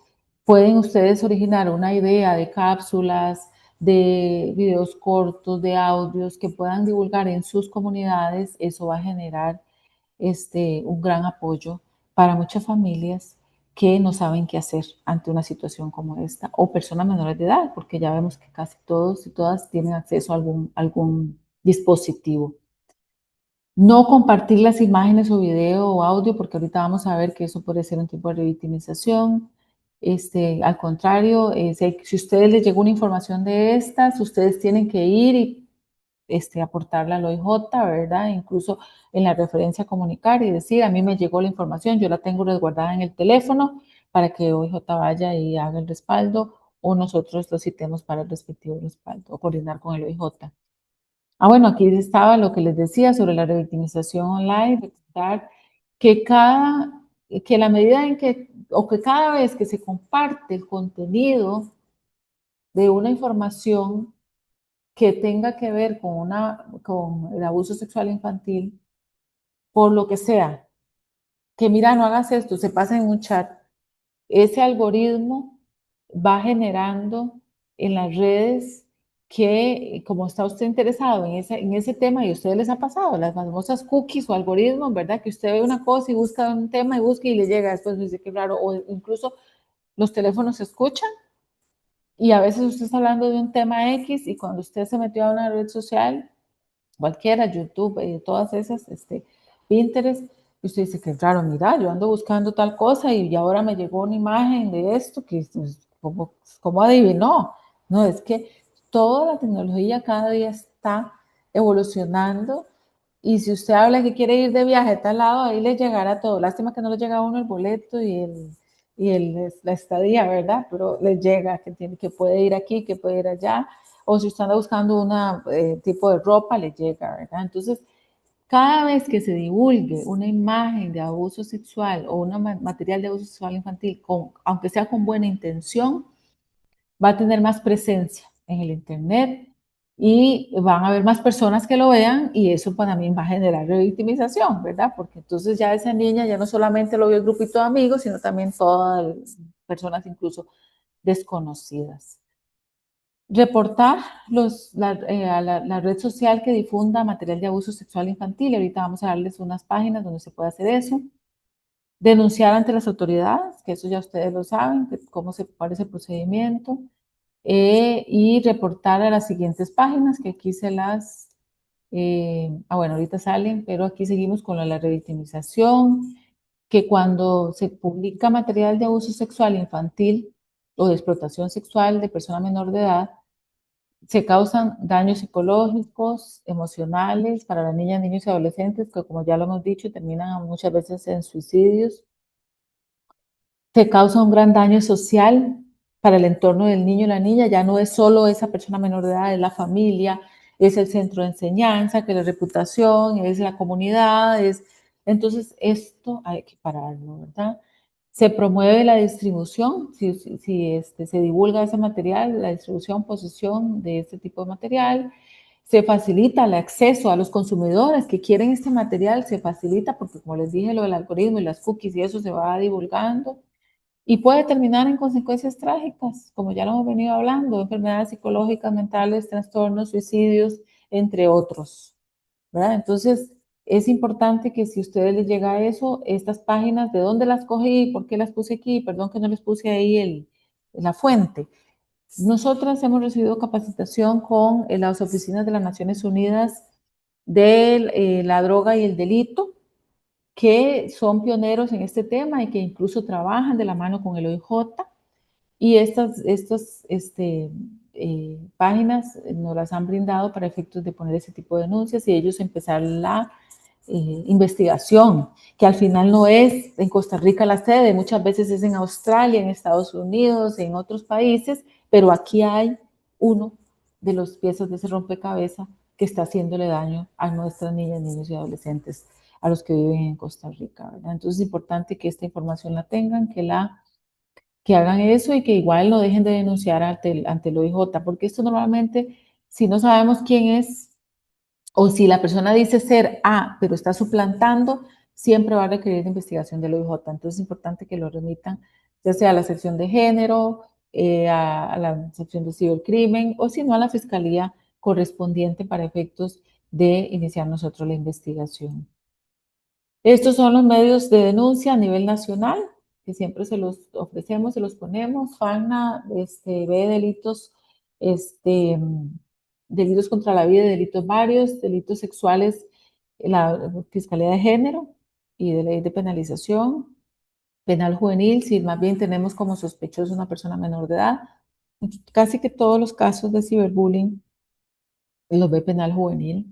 pueden ustedes originar una idea de cápsulas, de videos cortos, de audios que puedan divulgar en sus comunidades, eso va a generar un gran apoyo para muchas familias que no saben qué hacer ante una situación como esta, o personas menores de edad, porque ya vemos que casi todos y todas tienen acceso a algún dispositivo. No compartir las imágenes o video o audio, porque ahorita vamos a ver que eso puede ser un tipo de revictimización. Al contrario, si a ustedes les llegó una información de estas, ustedes tienen que ir y aportarla al OIJ, ¿verdad? Incluso en la referencia comunicar y decir, a mí me llegó la información, yo la tengo resguardada en el teléfono para que OIJ vaya y haga el respaldo o nosotros lo citemos para el respectivo respaldo o coordinar con el OIJ. Bueno, aquí estaba lo que les decía sobre la revictimización online, recordar que que la medida en que, o que cada vez que se comparte el contenido de una información que tenga que ver con el abuso sexual infantil, por lo que sea, que mira, no hagas esto, se pasa en un chat, ese algoritmo va generando en las redes que, como está usted interesado en ese tema y a ustedes les ha pasado, las famosas cookies o algoritmos, ¿verdad? Que usted ve una cosa y busca un tema y busca y le llega, después dice que raro, o incluso los teléfonos se escuchan y a veces usted está hablando de un tema X y cuando usted se metió a una red social, cualquiera, YouTube, todas esas, Pinterest, y usted dice que claro, mira, yo ando buscando tal cosa y ahora me llegó una imagen de esto, que pues, ¿cómo adivinó? No, es que toda la tecnología cada día está evolucionando y si usted habla que quiere ir de viaje a tal lado, ahí le llegará todo. Lástima que no le llega a uno el boleto la estadía, ¿verdad? Pero le llega que puede ir aquí, que puede ir allá, o si usted anda buscando un tipo de ropa, le llega, ¿verdad? Entonces, cada vez que se divulgue una imagen de abuso sexual o un material de abuso sexual infantil, aunque sea con buena intención, va a tener más presencia en el Internet y van a haber más personas que lo vean y eso para mí va a generar revictimización, ¿verdad? Porque entonces ya esa niña ya no solamente lo vio el grupito de amigos, sino también todas personas incluso desconocidas. Reportar la red social que difunda material de abuso sexual infantil. Ahorita vamos a darles unas páginas donde se puede hacer eso. Denunciar ante las autoridades, que eso ya ustedes lo saben, cuál es el procedimiento. Y reportar a las siguientes páginas, que aquí bueno, ahorita salen, pero aquí seguimos con la revictimización, que cuando se publica material de abuso sexual infantil o de explotación sexual de persona menor de edad, se causan daños psicológicos, emocionales para las niñas, niños y adolescentes, que como ya lo hemos dicho, terminan muchas veces en suicidios. Se causa un gran daño social para el entorno del niño y la niña, ya no es solo esa persona menor de edad, es la familia, es el centro de enseñanza, que es la reputación, es la comunidad, entonces esto hay que pararlo, ¿verdad? Se promueve la distribución, si se divulga ese material, la distribución, posesión de este tipo de material, se facilita el acceso a los consumidores que quieren este material, se facilita porque como les dije, lo del algoritmo y las cookies y eso se va divulgando y puede terminar en consecuencias trágicas, como ya lo hemos venido hablando, enfermedades psicológicas, mentales, trastornos, suicidios, entre otros, ¿verdad? Entonces, es importante que si a ustedes les llega eso, estas páginas, ¿de dónde las cogí? ¿Por qué las puse aquí? Perdón que no les puse ahí la fuente. Nosotras hemos recibido capacitación con las oficinas de las Naciones Unidas de la droga y el delito, que son pioneros en este tema y que incluso trabajan de la mano con el OIJ. Y estas páginas nos las han brindado para efectos de poner ese tipo de denuncias y ellos empezar la investigación, que al final no es en Costa Rica la sede, muchas veces es en Australia, en Estados Unidos, en otros países, pero aquí hay uno de los piezas de ese rompecabezas que está haciéndole daño a nuestras niñas, niños y adolescentes, a los que viven en Costa Rica, ¿verdad? Entonces es importante que esta información la tengan, que hagan eso y que igual no dejen de denunciar ante el OIJ, porque esto normalmente, si no sabemos quién es, o si la persona dice ser A, pero está suplantando, siempre va a requerir de investigación del OIJ. Entonces es importante que lo remitan, ya sea a la sección de género, a la sección de cibercrimen o si no a la fiscalía correspondiente para efectos de iniciar nosotros la investigación. Estos son los medios de denuncia a nivel nacional, que siempre se los ofrecemos, se los ponemos. FANA ve delitos, delitos contra la vida, delitos varios, delitos sexuales, la Fiscalía de Género y de Ley de Penalización, penal juvenil, si más bien tenemos como sospechoso una persona menor de edad. Casi que todos los casos de ciberbullying los ve penal juvenil.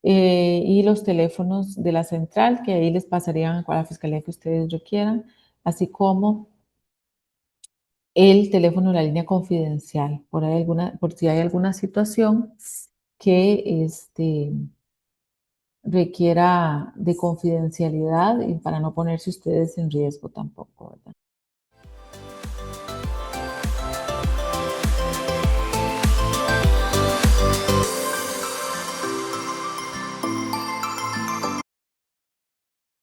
Y los teléfonos de la central, que ahí les pasarían a la fiscalía que ustedes requieran, así como el teléfono de la línea confidencial, por si hay alguna situación que requiera de confidencialidad y para no ponerse ustedes en riesgo tampoco, ¿verdad?